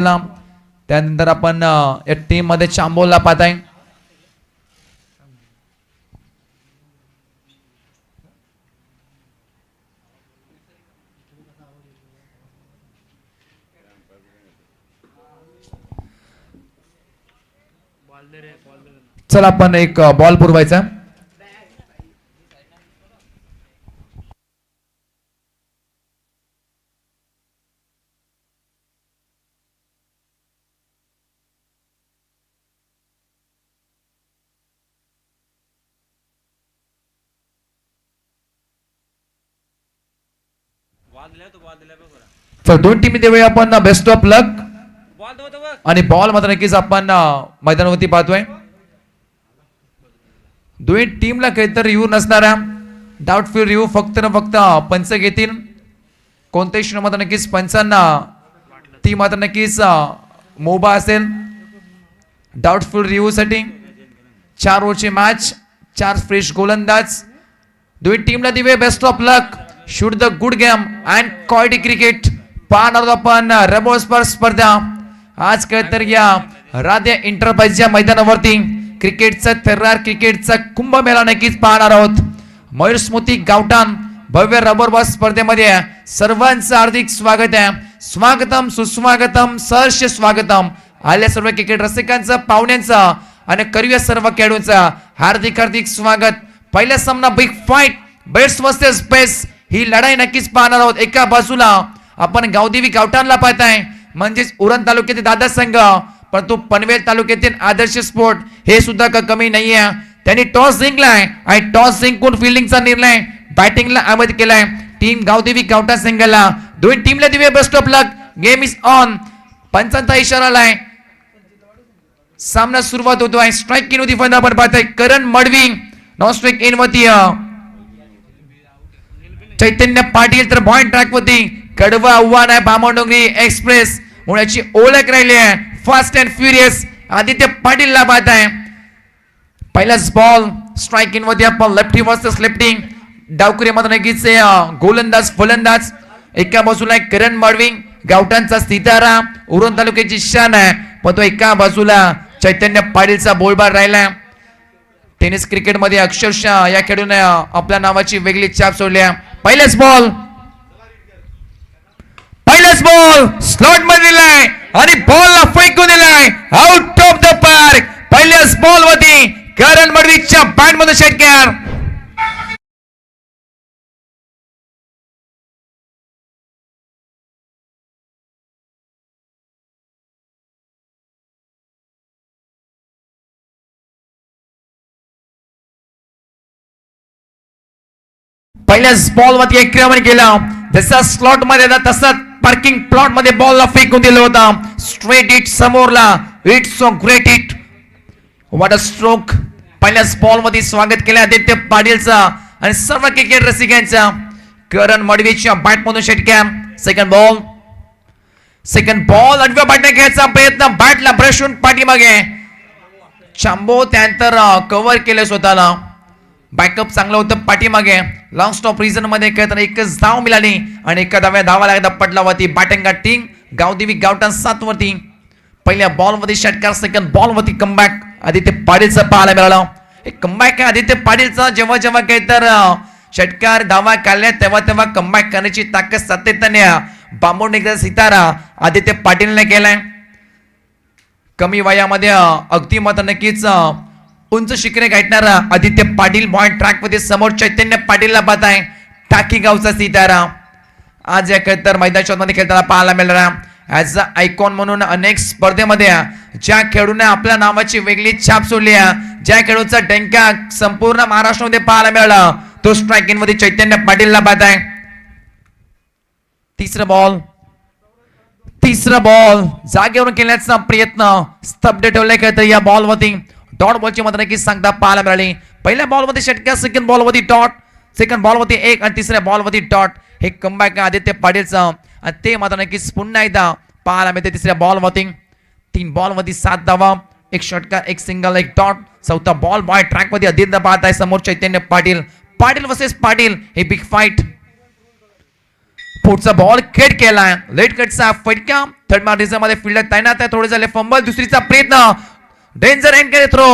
त्यानंतर आपण या टीम मध्ये चांबोला पाहत आहे. चला आपण एक बॉल पुरवायचा. तर दोन टीम देऊया आपण बेस्ट ऑफ लक. आणि बॉल मात्र नक्कीच आपण मैदानावरती पाहतोय. दोन्ही टीमला काहीतरी रिव्ह्यू नसणारा डाऊटफुल रिव्ह्यू फक्त ना फक्त पंच घेतील. कोणत्याही क्षण मात्र नक्कीच पंचांना ती मात्र नक्कीच मोबा असेल. डाऊटफुल रिव्ह्यू साठी 4 ओव्हरची मॅच, 4 फ्रेश गोलंदाज. दोन्ही टीमला दिवे best of luck. Shoot the good game and quality cricket पाहणार आपण रेबो स्पर्धा. आज तर या राधे एंटरप्राइजच्या मैदानावरती क्रिकेटचा थर्रार, क्रिकेटचा कुंभमेळा नक्कीच पाहणार आहोत. मयूर स्मृती गावठाण भव्य रबर बॉल स्पर्धेमध्ये सर्वांचं हार्दिक स्वागत आहे. स्वागतम सुस्वागतम सहर्ष स्वागतम. आल्या सर्व क्रिकेट रसिकांचं, पाहुण्यांचं आणि करूया सर्व खेळाडूंचं हार्दिक हार्दिक स्वागत. पहिला सामना big fight best versus best ही लढाई नक्कीच पाहणार आहोत. एका बाजूला आपण गावदेवी गावठाणला पाहताय म्हणजेच उरण तालुक्यातील दादा संघ, परंतु पनवेल तालुक्यातील आदर्श स्पोर्ट हे सुद्धा कमी नाहीये. त्यांनी टॉस जिंकलाय आणि टॉस जिंकून फिल्डिंगचा निर्णय बॅटिंगला आमंत्रित केलाय. टीम गावदेवी गावठाण संघाला दोन टीमला दिवे best of luck. Game is on. पंचांचा इशारा आलाय. सामना सुरुवात होतोय. स्ट्राइक इन होती फंद आपण पाहताय करण मडवी. नॉन स्ट्राइक इन वरती चैतन्य पाटील. तर पॉइंट ट्रॅक वरती कडवा आव्हान आहे. बामणडोंगरी एक्सप्रेस होण्याची ओळख राहिली आहे. फास्ट अँड फ्युरियस आदित्य पाटीलला पाहत आहे. पहिलाच बॉल स्ट्राइक इन मध्ये आपण लेफ्टी वर्सेस लेफ्टी. डावकुरी मध्ये नक्कीच गोलंदाज फलंदाज. एका बाजूला करण मडवी गावठाणचा सितारा उरण तालुक्याची शान आहे, पण तो एका बाजूला चैतन्य पाटीलचा बोलबार राहिला. टेनिस क्रिकेट मध्ये अक्षरशः या खेळाडूने आपल्या नावाची वेगळी छाप सोडली. पहिलाच बॉल स्लॉट मध्ये दिलाय आणि बॉलला फेकून दिलाय आउट ऑफ द पार्क. पहिल्याच बॉल वरती करण मडवीच्या बॅट मध्ये षटकार. पहिल्याच बॉल वरती आक्रमण केलं. जसा स्लॉट मध्ये तसा पार्किंग प्लॉट मध्ये बॉलला फेकून दिलं होतं. स्ट्रेट हिट समोरला. It's so great hit. What a stroke. पहिल्याच बॉल मध्ये स्वागत केलं आदित्य पाटीलचा आणि सर्व क्रिकेट रसिकांचा. करण मडवीच्या बॅट मधून षटकार. सेकंड बॉल आडव्या बॅटने घ्यायचा प्रयत्न. बॅटला ब्रश होऊन पाठीमागे. चांबो त्यानंतर कव्हर केलं स्वतःला. बॅकअप चांगलं होतं पाठीमागे. लॉंग स्टॉप रिझन मध्ये खेळताना एकच धाव मिळाली आणि एका धावा लागला पटलावरती. बॅटिंग टीम गावदेवी गावठाण 7 वरती. पहिल्या बॉल मध्ये षटकार. सेकंड बॉल वरती कमबॅक आदित्य पाटीलचा पाहायला मिळाला. हे कमबॅक आहे आदित्य पाटीलचा. जेव्हा काही तर षटकार धावा काढल्या तेव्हा कमबॅक करण्याची ताकद सातत्याने बांबोडनेचा सितारा आदित्य पाटीलने केलाय. कमी वयामध्ये अगदी मात्र नक्कीच उंच शिखरे गाठणारा आदित्य पाटील पॉइंट ट्रॅक मध्ये समोर चैतन्य पाटीलला पाहत आहे. टाकी गावचा सितारा आज या तर मैदान मध्ये खेळताना पाहायला मिळणार. ऍज अ आयकॉन म्हणून अनेक स्पर्धेमध्ये ज्या खेळाडूने आपल्या नावाची वेगळी छाप सोडली, ज्या खेळाडूचा डंका संपूर्ण महाराष्ट्रामध्ये पाहायला मिळाला, तो स्ट्राइक इन मध्ये चैतन्य पाटीलला पाहत आहे. तिसरा बॉल जागेवरून खेळण्याचा प्रयत्न स्तब्ध ठेवलाय तर या बॉल वरती डॉट बॉलची मात्र नक्कीच सांगता पाहायला मिळाली. पहिल्या बॉल मध्ये षटकार. सेकंड बॉल वरती डॉट. सेकंड बॉल वरती 1 आणि तिसऱ्या बॉल वरती डॉट. हे कमबॅक आदित्य पाटीलचं आणि ते मात्र नक्कीच पुन्हा एकदा पाहायला मिळते. तिसऱ्या बॉल वरती 3 बॉल मध्ये 7 धावा. 1 षटकार, 1 सिंगल, 1 डॉट. चौथा बॉल बॉय ट्रॅक मध्ये आदित्य पाहत आहे समोर चैतन्य पाटील. पाटील वर्सेस पाटील हे बिग फाईट. पुढचा बॉल कट केलाय, लेट कटचा फटका. थर्ड मार्टिझन मध्ये फील्डर तैनात आहे. थोडे झाले फंबल, दुसरीचा प्रयत्न, डेंजर एंड केले थ्रो.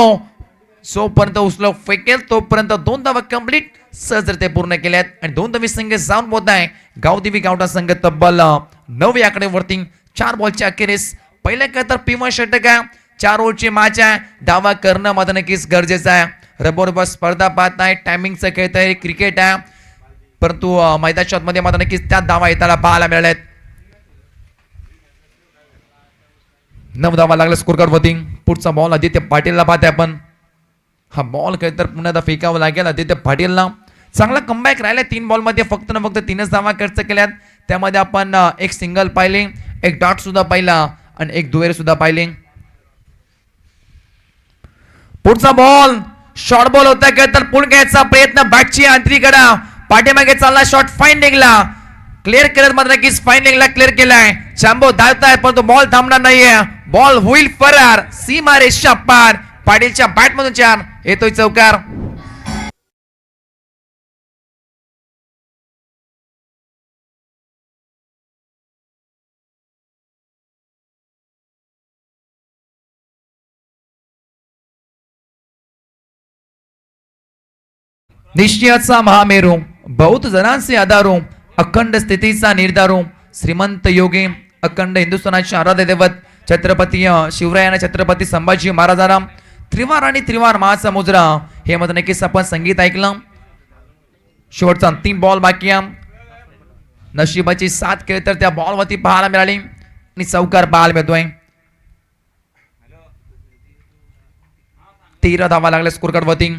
जोपर्यंत उचलो फेकेल तोपर्यंत 2 धावा कंप्लीट सहजरित्या पूर्ण केल्यात आणि 2 धावी संघ जाऊन पोहत आहे. गावदेवी गावठा संघ तब्बल 9 आकडेवरती 4 बॉलच्या अखेरीस. पहिल्या काय तर P1 षटक आहे, 4 ओव्हरची मॅच आहे. धावा करणं मात्र नक्कीच गरजेचं आहे. रबोबर स्पर्धा पाहत नाही, टायमिंगचं खेळ आहे, क्रिकेट आहे, परंतु मैदानाच्या मध्ये मात्र नक्कीच त्या धावा येताना पाहायला मिळाल्यात. 9 धावा लागला स्कोर कार्ड वरती. पुढचा बॉल आदित्य पाटीलला पाहते आपण. हा बॉल काही तर पुन्हा फेकावा लागेल आदित्य पाटीलला. चांगला कमबॅक राहिला 3 बॉल मध्ये, फक्त 3च धावा खर्च केल्यात. त्यामध्ये आपण एक सिंगल पाहिले, एक डॉट सुद्धा पाहिला आणि एक दुहेरी सुद्धा पाहिले. पुढचा बॉल शॉर्ट बॉल होता काय तर पुढे घ्यायचा प्रयत्न, बॅटची आंतरीकडा पाठीमागे चालला, शॉट फाईन निघला, क्लिअर केलं मात्र नक्कीच फाईन निघला, क्लिअर केलाय. चांबो धावताय परंतु बॉल थांबणार नाहीये, बॉल होईल फरार, सीमा रेषा पार. पाटीलच्या बॅट मधून 4 येतोय चौकार. निश्चयाचा महामेरू, बहुत जणांचे आधारू, अखंड स्थितीचा निर्धारू, श्रीमंत योगी, अखंड हिंदुस्थानाचे आराध्य दैवत छत्रपती शिवरायांना, छत्रपती संभाजी महाराजांना त्रिवार आणि त्रिवार माचा मुजरा. हे मध्ये नक्कीच आपण संगीत ऐकलं. शेवटचा अंतिम बॉल बाकी आहे. नशिबाची साथ खेळ तर त्या बॉल वरती पाहायला मिळाली आणि चौकार पाहायला मिळतोय. 13 धावा लागल्या स्कोर कार्ड वरती.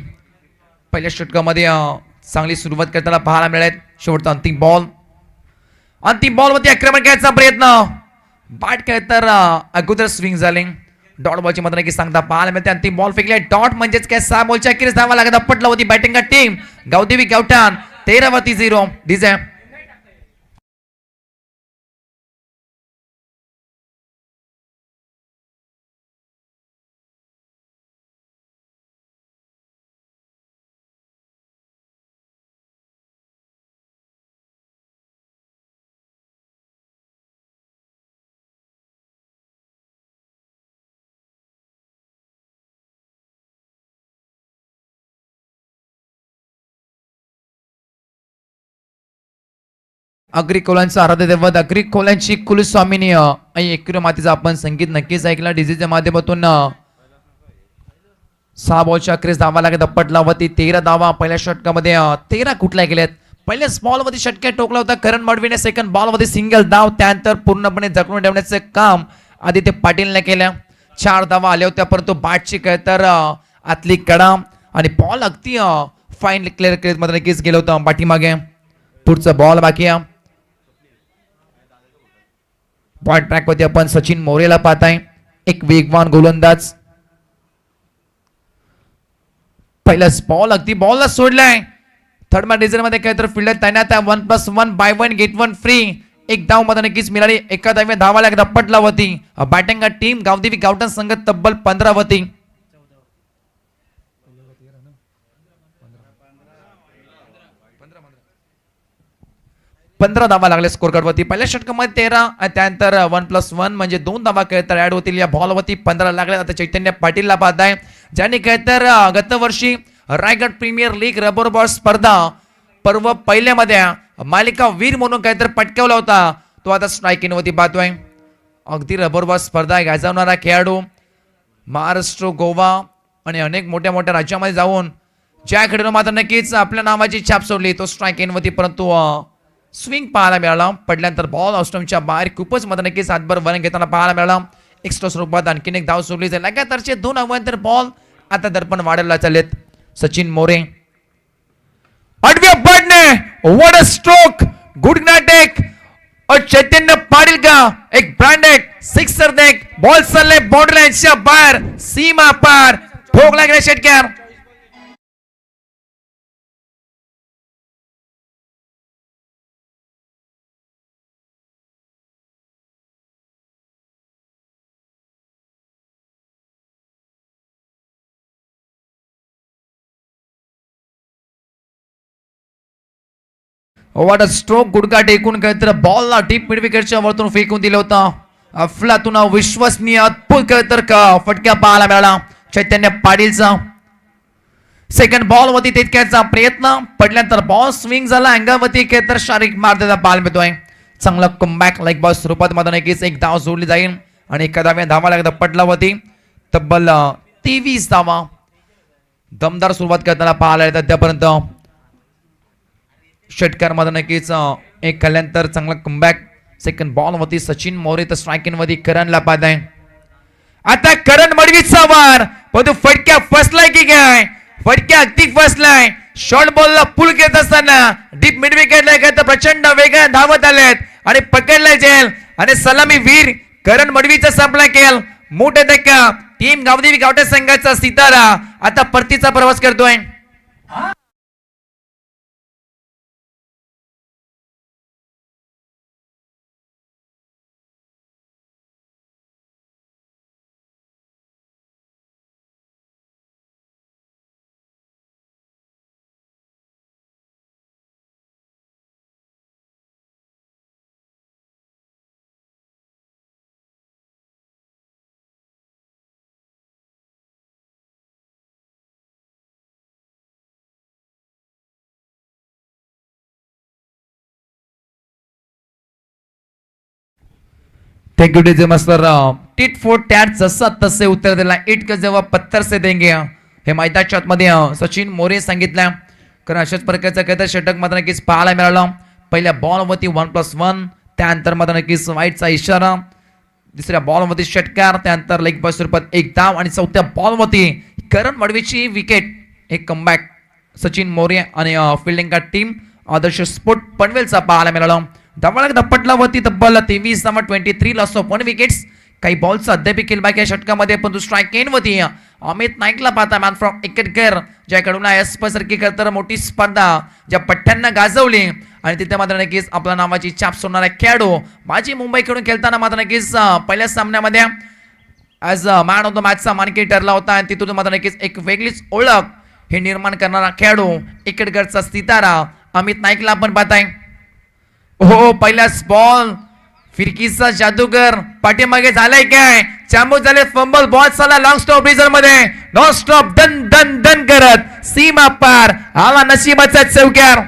पहिल्या षटकामध्ये चांगली सुरुवात करताना पाहायला मिळाली. शेवटचा अंतिम बॉल वरती आक्रमण करायचा प्रयत्न, बॅट काय तर अगोदर स्विंग झाले, डॉट बॉलची मध्ये की सांगता पाहायला मिळते. अंतिम बॉल फेकले, डॉट म्हणजेच काय 6 बॉलच्या अखेरीस धावा लागत पटला होती बॅटिंग टीम गावदेवी गावठाण. 13 वरती 0 डीजे. अग्रिकोलांचा आराध्य दैवत अग्रिकोलांची कुलस्वामिनी आणि एकविरा मातेचा आपण संगीत नक्कीच ऐकला. डीजेच्या माध्यमातून 6 बॉलच्या अखेरीस धावा लागत पटला होती. 13 धावा पहिल्या षटकामध्ये 13 कुठल्या गेल्यात. पहिल्या बॉल मध्ये षटक्यात टोकला होता करण मडवीने, सेकंड बॉल मध्ये सिंगल धाव, त्यानंतर पूर्णपणे जखडून ठेवण्याचं काम आदित्य पाटीलने केलं. 4 धावा आल्या होत्या परंतु बॅटची काय तर आतली कडा आणि बॉल अगदी फाईन क्लिअर करीत मध्ये नक्कीच गेलं होतं पाठीमागे. पुढचा बॉल बाकी आहे. पॉइंट ट्रॅक वरती आपण सचिन मोरेला पाहताय, एक वेगवान गोलंदाज. पहिला बॉल अगदी बॉलला सोडलाय. थर्ड मॅच मध्ये काय तर फील्डर तैनात आहे. 1+1 बाय 1 गेट 1 फ्री. एक धाव मध्ये नक्कीच मिळाली. एका धावे धावा लागत पटला होती. बॅटिंग टीम गावदेवी गावठाण संघ तब्बल 15 वरती. 15 धावा लागले स्कोर कार्ड वरती. पहिल्या षटकामध्ये 13 आणि त्यानंतर 1+1 म्हणजे 2 धावा काय तर ऍड होतील. या बॉल वरती 15 लागले. आता चैतन्य पाटीलला पाहताय, ज्यांनी काय तर गत वर्षी Raigad premier league rubber ball स्पर्धा पर्व पहिल्यामध्ये मालिका वीर म्हणून काय तर पटकावला होता. तो आता स्ट्रायकिंग वरती पाहतोय. अगदी रबर बॉल स्पर्धा गाजवणारा खेळाडू, महाराष्ट्र, गोवा आणि अनेक मोठ्या मोठ्या राज्यामध्ये जाऊन ज्या खेळाडूने मात्र नक्कीच आपल्या नावाची छाप सोडली, तो स्ट्रायकिंग वरती परंतु स्विंग पाहायला मिळाला. पडल्यानंतर बॉल ऑस्ट्रमच्या बाहेर खूपच मध्ये नक्कीच हातभर वलन घेताना पाहायला मिळाला. एक्स्ट्रा स्वरूपात आणखीन एक धाव सोडली जाईल. लगातारचे 2 अवंतर बॉल आता दर्पण वाढायला चाललेत. सचिन मोरे आडव्या पडणे, व्हाट अ स्ट्रोक, गुड नाटेक और चैतन्य पाटील का एक ब्रांडेड सिक्सर देख, बॉल चालले बॉर्डर लाईनच्या बाहेर, सीमा पार, ठोकला गेला षटकार. What a stroke. गुडघा टेकून तर बॉलला डीप मिड विकेटच्या वरतून फेकून दिलं होतं. अफलातून विश्वसनीय अद्भुत तर फटका पाहायला मिळाला चैतन्य पाटीलचा. सेकंड बॉल वरती तितक्याचा प्रयत्न पडल्यानंतर बॉल स्विंग झाला अँगलवरती तर शारीरिक मारण्याचा बाल मिळतोय. चांगला कमबॅक लाईक बॉल स्वरूपात मात्र नक्कीच एक धाव जोडली जाईल आणि एका धावा लागला पटलावरती तब्बल 23 धावा दमदार सुरुवात करताना पाहायला येतात. त्यापर्यंत षटकार मध्ये नक्कीच एक खाल्ल्यानंतर चांगला कमबॅक. सेकंड बॉल वरती सचिन मोरे तर स्ट्रायकिंग मध्ये करणला पाहत आहे. आता करण मडवीचा वार पण फटक्या फसलाय की काय. फटक्या अगदी फसलाय. शॉर्ट बॉलला पुल घेत असताना डीप मिड विकेटला तर प्रचंड वेगाने धावत आलेत आणि पकडलाय जेल आणि सलामी वीर करण मडवीचा संपला केल. मोठे धक्का टीम गावदेवी गावठा संघाचा सितारा आता परतीचा प्रवास करतोय. Thank you master. Tit for tat जसा तसे उत्तर दिला. इट जेव्हा पत्थर से देंगे हे मैदानाच्या आतमध्ये सचिन मोरे सांगितलं. कारण अशाच प्रकारचा काहीतरी षटक मात्र नक्कीच पाहायला मिळालं. पहिल्या बॉलवरती 1+1 त्यानंतर मात्र नक्कीच वाईटचा इशारा. दुसऱ्या बॉलवरती षटकार त्यानंतर लेग बॉल स्वरूपात एक धाव आणि चौथ्या बॉलवरती करण मडवीची विकेट. एक कमबॅक सचिन मोरे आणि फिल्डिंग का टीम आदर्श स्पोर्ट पनवेलचा पाहायला मिळाला. धावळक धप्पटलावरती तब्बल 23 धावा 23 लॉस ऑफ 1 विकेट्स. काही बॉलचा अद्याप खेळ बाकी या षटकामध्ये पण स्ट्राईक एंडवरती अमित नाईकला पाहता मॅन फ्रॉम इकडकर ज्याकडून सारखी तर मोठी स्पर्धा ज्या पठ्ठ्यांना गाजवली आणि तिथे मात्र नक्कीच आपल्या नावाची छाप सोडणारा खेळाडू माझी मुंबईकडून खेळताना मात्र नक्कीच पहिल्या सामन्यामध्ये as a man of the मॅचचा मानकरी ठरला होता आणि तिथून मात्र नक्कीच एक वेगळीच ओळख हे निर्माण करणारा खेळाडू इकडकरचा सितारा अमित नाईकला आपण पाहताय. हो पहिलाच बॉल फिरकीचा जादूगर पाठीमागे झालाय काय. चांबू झाले फंबल बॉल चालला लॉंग स्टॉप रिझल्ट मध्ये नॉन स्टॉप दन दन दन करत सीमा पार आला नशिबाचा चौकार.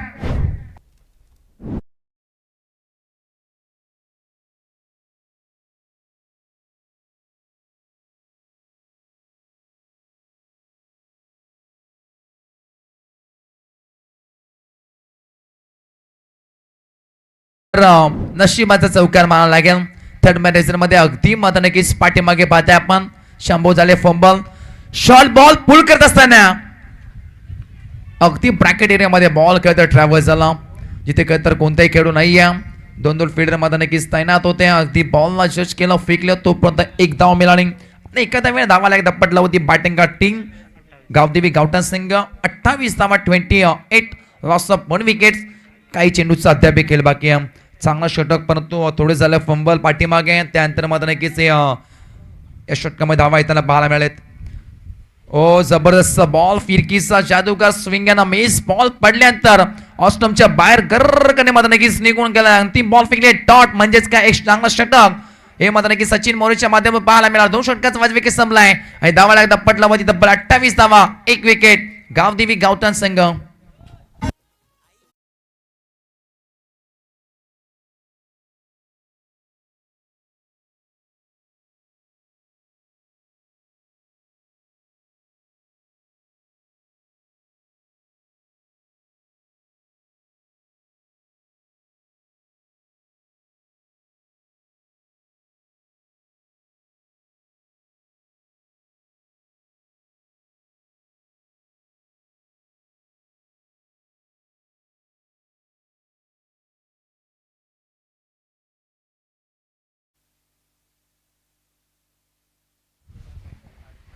नशिबाचा चौकार मानावा लागेल. थर्ड मॅनेजर मध्ये अगदी मात्र नक्कीच पाठीमागे पाहताय आपण. शंभू झाले फंबल शॉर्ट बॉल पुल करत असताना अगदी ब्रॅकेट एरियामध्ये बॉल खेळत ट्रॅव्हल झाला जिथे तर कोणताही खेळू नाहीये. दोन फिल्डर मध्ये नक्कीच तैनात होते. अगदी बॉलला जज केलं फेकलं तोपर्यंत एक धाव मिळाली आणि एखाद्या वेळेला धावा लागत पटला होती बॅटिंग का टीम गावदेवी गावठा संघ 28 धावा 28 लॉस ऑफ 1 विकेट्स. काही चेंडूचा अद्याप खेळ बाकी आहे. चांगला षटक परंतु थोडे झालं फंबल पाठीमागे त्यानंतर मात्र नक्कीच या षटकामध्ये धावा येताना पाहायला मिळालेत. ओ जबरदस्त बॉल फिरकीचा जादूगार स्विंग मेस बॉल पडल्यानंतर ऑस्टमच्या बाहेर गर्रकने मात्र नक्कीच निघून गेला. अंतिम बॉल फेकले डॉट म्हणजेच काय एक चांगला षटक हे मात्र नक्की सचिन मोरेच्या माध्यमातून पाहायला मिळाला. 2 षटकाचा 5 विकेट संपलाय आणि धावा लागला पटला मध्ये तब्बल 28 धावा 1 विकेट गावदेवी गावठाण संघ.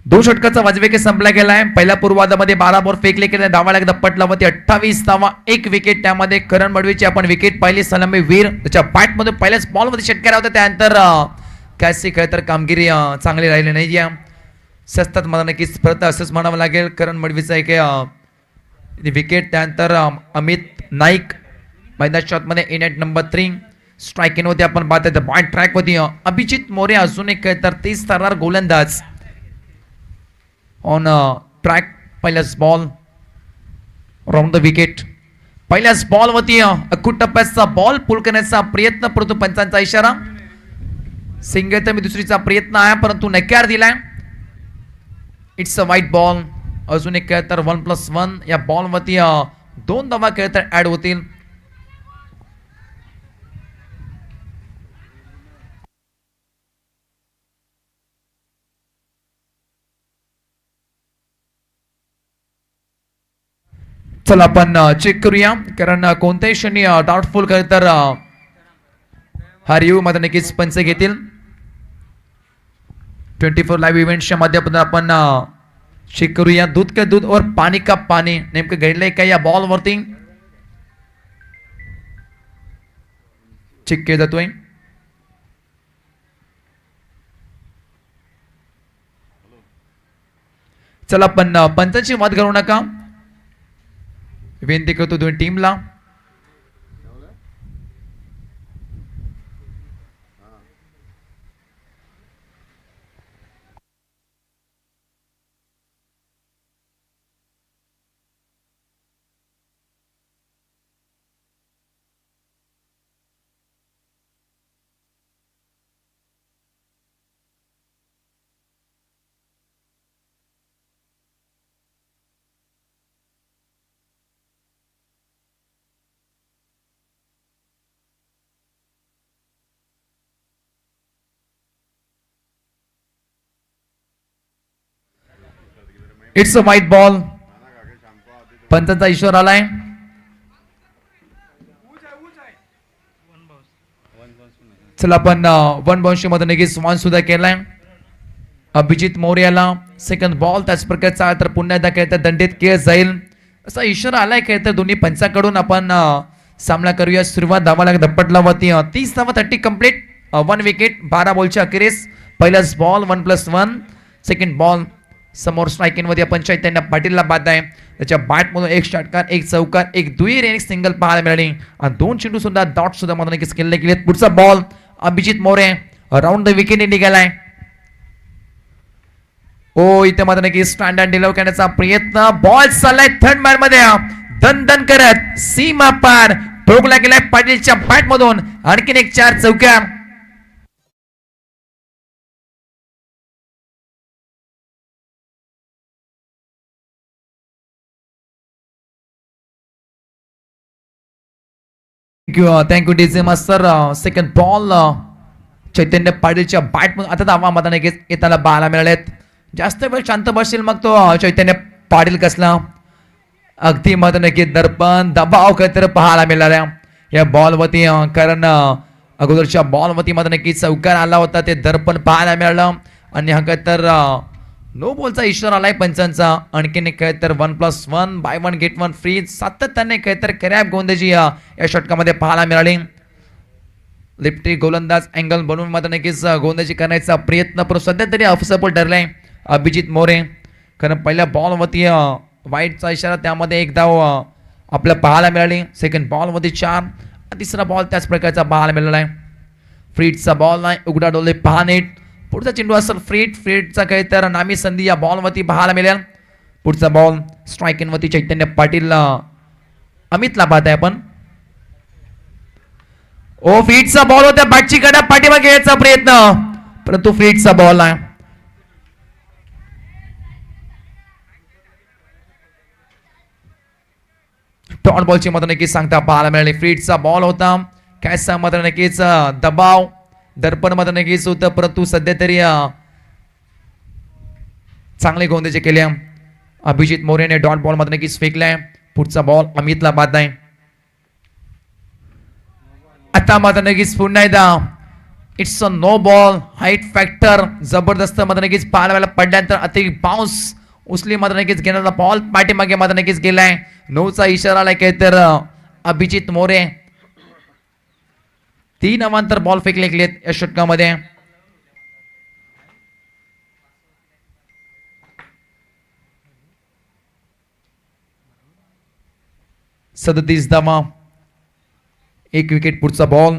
दोन षटकाचा वाजवेके संपला गेलाय. पहिल्या पूर्वार्धामध्ये 12 बॉल फेकले गेले. धावा लागत पटलावरती 28 धावा 1 विकेट. त्यामध्ये करण मडवीची आपण विकेट पाहिली. सलामी वीर त्याच्या बॅट मध्ये पहिल्याच बॉल मध्ये षटकार होता. त्यानंतर कॅसी खेळ तर कामगिरी चांगली राहिली नाही. सस्तात मला नक्कीच परत असंच म्हणावं लागेल. करण मडवीचा एक विकेट त्यानंतर अमित नाईक मैदान शॉट मध्ये in at number 3 strike in होते आपण पाहत पॉइंट ट्रॅक होती अभिजित मोरे अजून एक तर 30 थरार गोलंदाज ऑन ट्रॅक. पहिलाच बॉल राऊंड द विकेट. पहिल्याच बॉल वरती अखूट टप्प्याचा बॉल पुल करण्याचा प्रयत्न परंतु पंचांचा इशारा सिंगल तर मी दुसरीचा प्रयत्न आहे परंतु नकार दिलाय. इट्स अ वाईट बॉल. अजून एक तर 1+1 या बॉल वरती 2 धावा तर ऍड होतील. चला आपण चेक करूया कारण कोणत्याही क्षणी डाऊटफुल खरं तर हा रिव्ह्यू मध्ये नक्कीच पंच घेतील. 24 लाईव्ह इव्हेंट्सच्या माध्यमातून आपण चेक करूया दूध का दूध और पाणी का पाणी नेमकं घडलंय का या बॉल वरती चेक केलं जातोय. चला पण पंचांची मत करू नका विनंती करतो दोन्ही टीमला. It's a white ball. पंचांचा इशारा आलाय. चला आपण 1 बाउन्स मध्ये नक्कीच वन सुद्धा केलाय अभिजित मोरे याला. सेकंड बॉल त्याच प्रकारचा तर पुन्हा एकदा खेळता दंडित केलं जाईल असा इशारा आलाय खेळता दोन्ही पंचाकडून. आपण सामना करूया सुरुवात. धावा लाग धप्पटला वरती 30 धावा 30 कंप्लीट 1 विकेट 12 बॉलच्या अखेरीस. पहिलाच बॉल 1+1. सेकंड बॉल समोर स्ट्राईक इन मध्ये आपण चैतन्य पाटीलला बाद आहे. त्याच्या बॅट मधून एक षटकार एक चौकार एक दुहेरी एक सिंगल पाहायला मिळाली आणि 2 चेंडू सुद्धा डॉट सुद्धा मध्ये नक्कीच केले गेले. पुढचा ball Abhijit More round the wicket निघालाय. ओ इथे मात्र नक्की स्टँडर्ड डिलिव्हर करण्याचा प्रयत्न. बॉल चाललाय थर्ड मॅन मध्ये दन दन करत सीमा पार ठोकला गेलाय पाटीलच्या बॅट मधून. आणखीन एक 4 चौकार. Thank you DJ master. Second ball Chaitanya पाटीलच्या बॅट मधून आता धावा मात्र नक्कीच येताना पाहायला मिळालेत. जास्त वेळ शांत बसशील मग तो चैतन्य पाटील कसला अगदी मात्र नक्कीच दर्पण दबाव तर पाहायला मिळाल्या या बॉल वरती. कारण अगोदरच्या बॉल वरती मात्र नक्कीच चौकार आला होता ते दर्पण पाहायला मिळालं आणि हा तर नो बॉलचा इशारा आलाय पंचांचा. आणखीन एक तर 1+1 बाय 1 गेट 1 फ्री सातत्याने तर करॅब गोंदेजी या षटकामध्ये पाहायला मिळाली. लिफ्टी गोलंदाज अँगल बनवून मात्र नक्कीच गोंदेजी करण्याचा प्रयत्न पण सध्या तरी अफसफल ठरलाय अभिजित मोरे. कारण पहिल्या बॉलवरती वाईटचा इशारा त्यामध्ये एक धाव आपल्याला पाहायला मिळाली. सेकंड बॉलमध्ये 4 तिसरा बॉल त्याच प्रकारचा पाहायला मिळाला आहे. फ्रीटचा बॉल नाही उघडा डोले पहा नीट. पुढचा चेंडू असेल फ्रीटचा काही तर नामी संधी या बॉलवरती पाहायला मिळेल. पुढचा बॉल स्ट्राईक इन वरती चैतन्य पाटील अमितला पाहत आहे आपण. ओ फ्रीटचा बॉल होता बॅटची कडा पाठीमागे घ्यायचा प्रयत्न परंतु फ्रीटचा बॉल आहे. डॉट बॉलची मात्र नक्कीच सांगता पाहायला मिळाली. फ्रीटचा बॉल होता कॅचचा मात्र नक्कीच दबाव दर्पण मात्र नक्कीच होतं परंतु सध्या तरी चांगले गोंदेचे केले. अभिजित मोरेने डॉट बॉल मध्ये नक्कीच फेकलाय. पुढचा बॉल अमितला बाद आहे. आता मात्र नक्कीच पुन्हा एकदा it's a no ball. Height factor जबरदस्त मात्र नक्कीच पाहायला पडल्यानंतर अतिरिक्त बाउन्स उचली मात्र नक्कीच घेण्याचा बॉल पाठीमागे मात्र नक्कीच गेलाय. 9चा इशारा आलाय काय तर अभिजित मोरे. 3 अवांतर बॉल फेकले गेलेत या षटकामध्ये. सदतीस धावा एक विकेट. पुढचा ball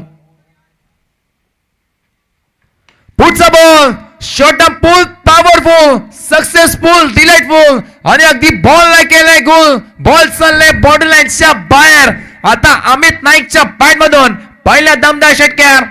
short up pull, powerful, successful, delightful आणि अगदी बॉल नाही केलाय गोल. बॉल चाललाय बॉर्डर लाईनच्या बाहेर. आता अमित नाईकच्या बॅट मधून पहिल्या दमदार षटकार.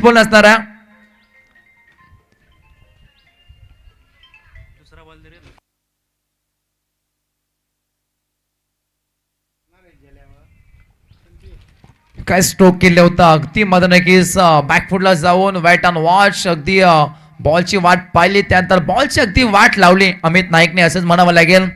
बॉल असणारा काय स्ट्रोक केले होता अगदी मधनकीस बॅकफुटला जाऊन वेट ऑन वॉच. अगदी बॉलची वाट पाहिली, त्यानंतर बॉलची अगदी वाट लावली अमित नाईकने असंच म्हणावं लागेल.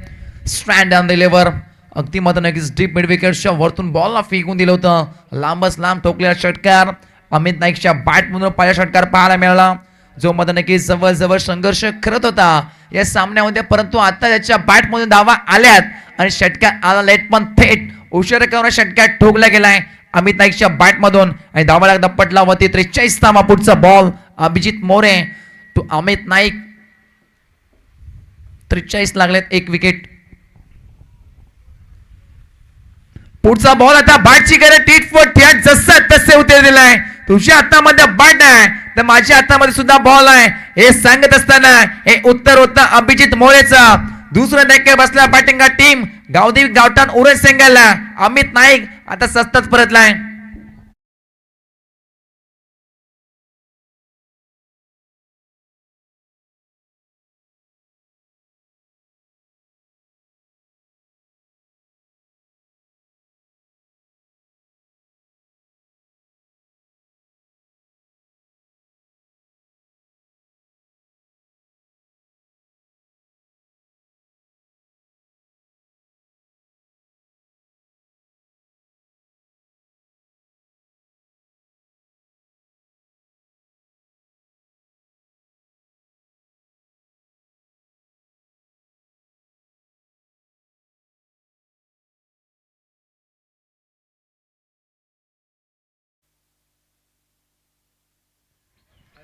स्ट्रँड ऑन द लेवर अगदी मधनकीस डीप मिड विकेटच्या वरतून बॉलला फेकून दिलं होतं. लांबच लांब ठोकलेला षटकार अमित नाईकच्या बॅटमधून पहिला षटकार पाहायला मिळाला, जो मधनकीस जवळ संघर्ष करत होता या सामन्यामध्ये. परंतु आता त्याच्या बॅटमधून धावा आल्यात आणि षटकार आला लेट, पण थेट उशिरा करून षटकार ठोकला गेलाय अमित नाईकच्या बॅटमधून आणि धावा लागला पटलावरती. 43 धावा. पुढचा बॉल अभिजित मोरे टू अमित नाईक. 43 लागलेत, एक विकेट. पुढचा बॉल आता बॅटची गरज टीट फॉर ठ्याट जसं तसे उत्तर दिलाय. तुझ्या हातामध्ये बॅट आहे तर माझ्या हातामध्ये सुद्धा बॉल आहे हे सांगत असताना हे उत्तर होतं अभिजित मोरेचं. दुसरा धक्का बसला बॅटिंग टीम गावदेवी गावठाण उरण संघाला. अमित नाईक आता सतत परतलाय.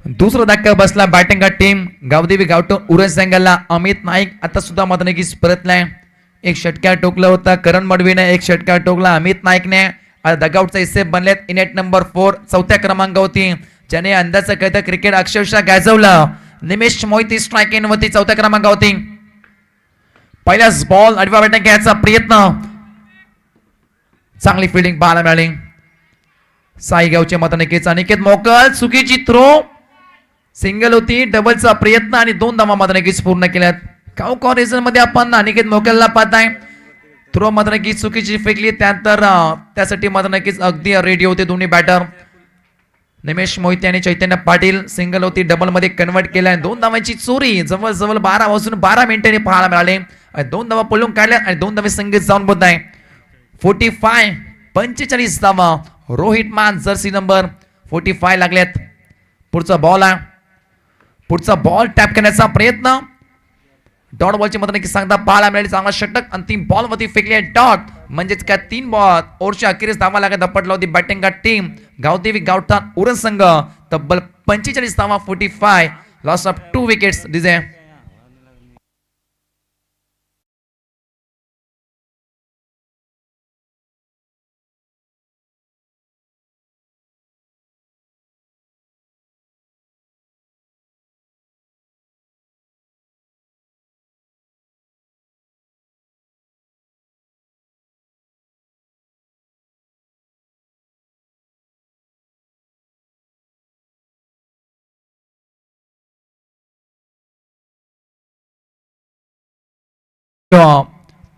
दुसरा धक्का बसला बॅटिंग टीम गावदेवी गावठाण उरण संघाला. अमित नाईक आता सुद्धा मधनकीस परतलाय. एक षटकार टोकला होता करण मडवीने, एक षटकार टोकला अमित नाईकने. डगआउटचा हिस्से बनलेत. इनेट नंबर 4 चौथ्या क्रमांकावरती, ज्याने अंदाज कहता क्रिकेट अक्षरशः गाजवलं. निमेश मोहिते स्ट्रायकिंग वरती चौथ्या क्रमांकावरती. पहिलाच बॉल आडवा बॅटिंग घ्यायचा प्रयत्न, चांगली फिल्डिंग पाहायला मिळाली साईगावच्या मधनकीचा. अनिकेत मोकल चुकीची थ्रो, सिंगल होती, डबलचा प्रयत्न आणि 2 धावा मधनकीच पूर्ण केल्यात. काउ कॉरिजन मध्ये आपण अनिकेत मोकलला पाहताय. थ्रो मधनकीच चुकीची फेकली, त्यानंतर त्यासाठी मधनकीच अगदी रेडी होते दोन्ही बॅटर. निमेश मोहिते आणि चैतन्य पाटील. सिंगल होती, डबल मध्ये कन्वर्ट केलाय. 2 धावांची चोरी जवळ 12 वाजून 12 मिनिटांनी पाहायला मिळाले. 2 धावा पळून काढल्या आणि 2 धावे संगीत जाऊन बोलत आहे. 45 धावा. रोहित मान जर्सी नंबर 45 लागल्यात. पुढचा बॉल आहे. पुढचा बॉल टॅप करण्याचा प्रयत्न. डॉट बॉलची मधनकी सांगता पाहायला मिळाली. चांगला षटक अंतिम बॉल वरती फेकले डॉट. म्हणजेच काय 3 बॉल ओव्हरच्या अखेरीस धावा लागत दपटला होती बॅटिंग टीम गावदेवी गावठाण उरण संघ. तब्बल 45 धावा. 45 लॉस ऑफ 2 विकेट्स. डिझे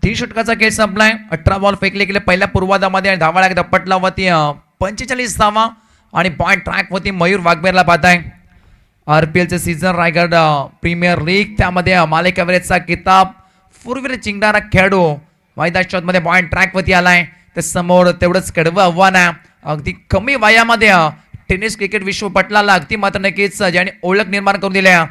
तीन षटकाचा खेळ संपलाय. 18 बॉल फेकले गेले पहिल्या पूर्वार्धामध्ये आणि धावा लागत पटला वरती 45 धावा आणि पॉइंट ट्रॅक वरती मयूर वाघमेरला पाहताय. RPLचे सीझन रायगड प्रीमियर लीग त्यामध्ये मालिका वीरचा किताब पूर्वीर चिंगणारा खेळाडू मैदान मध्ये पॉइंट ट्रॅक वरती आलाय. त्या समोर तेवढंच कडवं आव्हान आहे. अगदी कमी वयामध्ये टेनिस क्रिकेट विश्व पटलाला अगदी मात्र नक्कीच ज्याने ओळख निर्माण करून दिल्या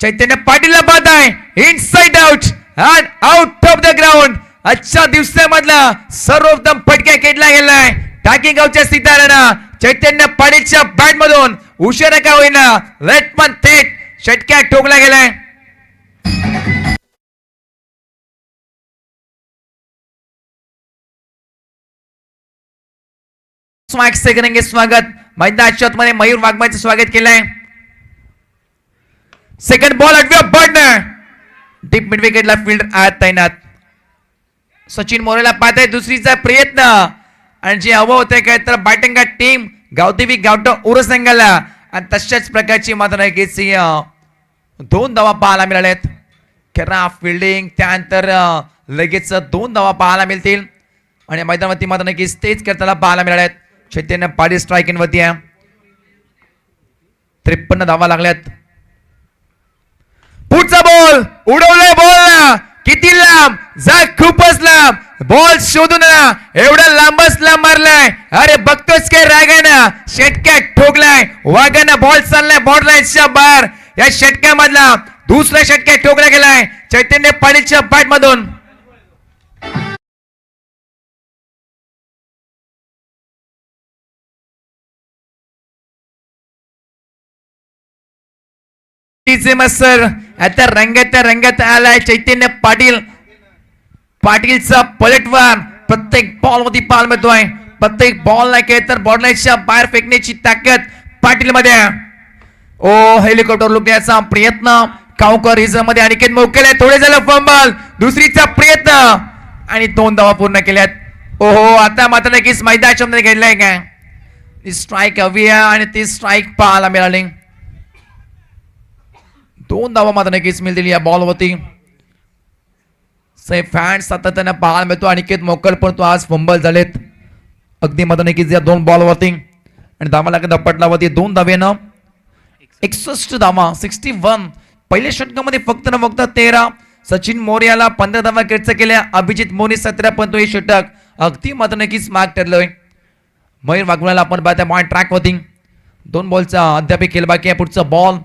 चैतन्य पाटीलला पाहताय. Inside out and out of the ground आजच्या दिवसामधला सर्वोत्तम फटका खेळला गेलाय टाकीगावच्या सितारानं चैतन्य पाटीलच्या बॅट मधून उशिरा का होईना लेट पण थेट षटक्या ठोकला गेलाय. सेकंड स्वागत मैदानाच्या मध्ये मयूर वाघमाचं स्वागत केलंय. सेकंड बॉल अडव्या बॉर्डर डीप मिड विकेटला फील्डर आत तैनात. सचिन मोरेला पाहताय दुसरीचा प्रयत्न आणि जे हवं होतं काय तर बॅटिंग टीम गावदेवी गावठा उरसंगाला आणि तशाच प्रकारची मात्र घेतली 2 धावा पाहायला मिळाल्यात. खरा फिल्डिंग त्यानंतर लगेच 2 धावा पाहायला मिळतील आणि मैदानावरती मात्र नक्कीच तेच करताना पाहायला मिळाल्यात. चैतन्य पाटील स्ट्रायकिंग वरती आहे. 53 धावा लागल्यात. पुढचा बॉल उडवलाय बॉल किती लांब जा खूपच लांब बॉल शोधून एवढा लांबच लांब मारलाय. अरे बघतोच काय रागानं षटक्या ठोकलाय वाघानं बॉल चाललाय बॉर्डर लाईनच्या बाहेर. या षटक्यामधला दुसरा षटक्या ठोकला गेलाय चैतन्य पाटीलच्या बॅट मधून. सर आता रंगात आलाय चैतन्य पाटील. पाटीलचा पलटवार प्रत्येक बॉल मध्ये पाहायला मिळतोय. प्रत्येक बॉल नाही काय तर बॉर्डरच्या बाहेर फेकण्याची ताकद पाटील मध्ये. ओ हेलिकॉप्टर लुकण्याचा प्रयत्न कावकर हिज मध्ये अनिकेत मोकेला थोडे झालं फंबल दुसरीचा प्रयत्न आणि 2 धावा पूर्ण केल्यात. ओहो आता मात्र नक्कीच मैदानाच्या मध्ये घडलाय काय स्ट्राईक हवी आहे आणि ती स्ट्राईक पाहायला मिळाली. 2 धावा मात्र नक्कीच मिळतील या बॉलवरती. फॅन सातत्याने पाहायला मिळतो. अनिकेत मोकल पण तो आज फंबल झालेत अगदी मात्र नक्कीच या 2 बॉलवरती आणि धावा लागत पटलावरती 2 धावेनं 61 धावा 61. पहिल्या षटकामध्ये फक्त 13. सचिन मोर्याला 15 धावा खर्च केल्या. अभिजित मोनी 17 पण तो हे षटक अगदी मात्र नक्कीच माग ठरलोय. मयूर वाघमाला आपण पाहता पॉइंट ट्रॅक वरती 2 बॉलचा अद्याप खेळ बाकी आहे. पुढचा बॉल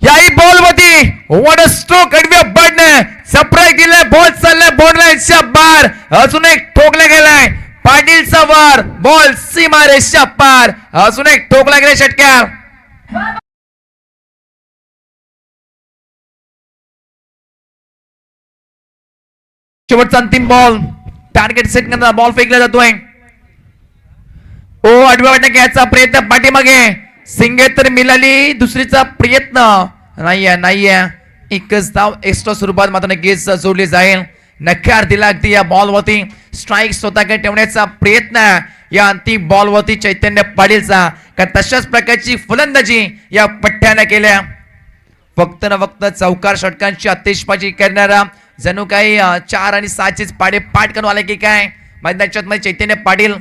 याही बॉल वरती व्हाट अ स्ट्रोक अडव्या बॅटने सरप्राईज दिलाय. बॉल चाललाय बॉर्डर लाईनच्या बाहेर अजून एक ठोकला गेलाय पाटीलचा वर बॉल सीमारेषच्या पार अजून एक ठोकला गेला षटक्या. शेवटचा अंतिम बॉल टार्गेट सेट करताना बॉल फेकला जातोय. ओ आडव्या बॅटने घ्यायचा प्रयत्न पाठीमागे सिंगे तर मिळाली दुसरीचा प्रयत्न नाहीये. एकच धाव एक्स्ट्रा स्वरूपात मात्र नक्कीच जोडली जाईल. नकार दिला अगदी या बॉलवरती. स्ट्राईक स्वतःकडे ठेवण्याचा प्रयत्न या अंतिम बॉलवरती चैतन्य पाटीलचा का तशाच प्रकारची फलंदाजी या पट्ट्याने केल्या. फक्त न फक्त चौकार षटकांची आतिषबाजी करणारा जणू काही 4 आणि 6 पाडे पाठ करून आले की काय मैदानाच्या मध्ये चैतन्य पाटील.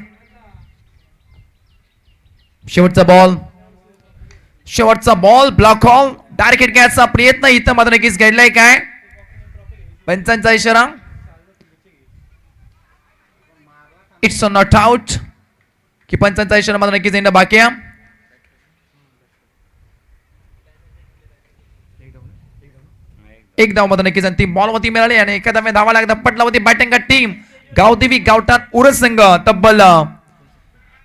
शेवटचा बॉल ब्लॉक हॉल टार्गेट घ्यायचा प्रयत्न इथं मात्र नक्कीच घडलाय काय पंचांचा इशारा. इट्स नॉट आउट की पंचांचा इशारा मात्र नक्कीच येणं बाकी आहे. एक धाव मात्र नक्कीच अंतिम बॉल वरती मिळाली आणि एखादा धावा लागला पटलावरती बॅटिंग टीम गावदेवी गावठाण उरस संघ तब्बल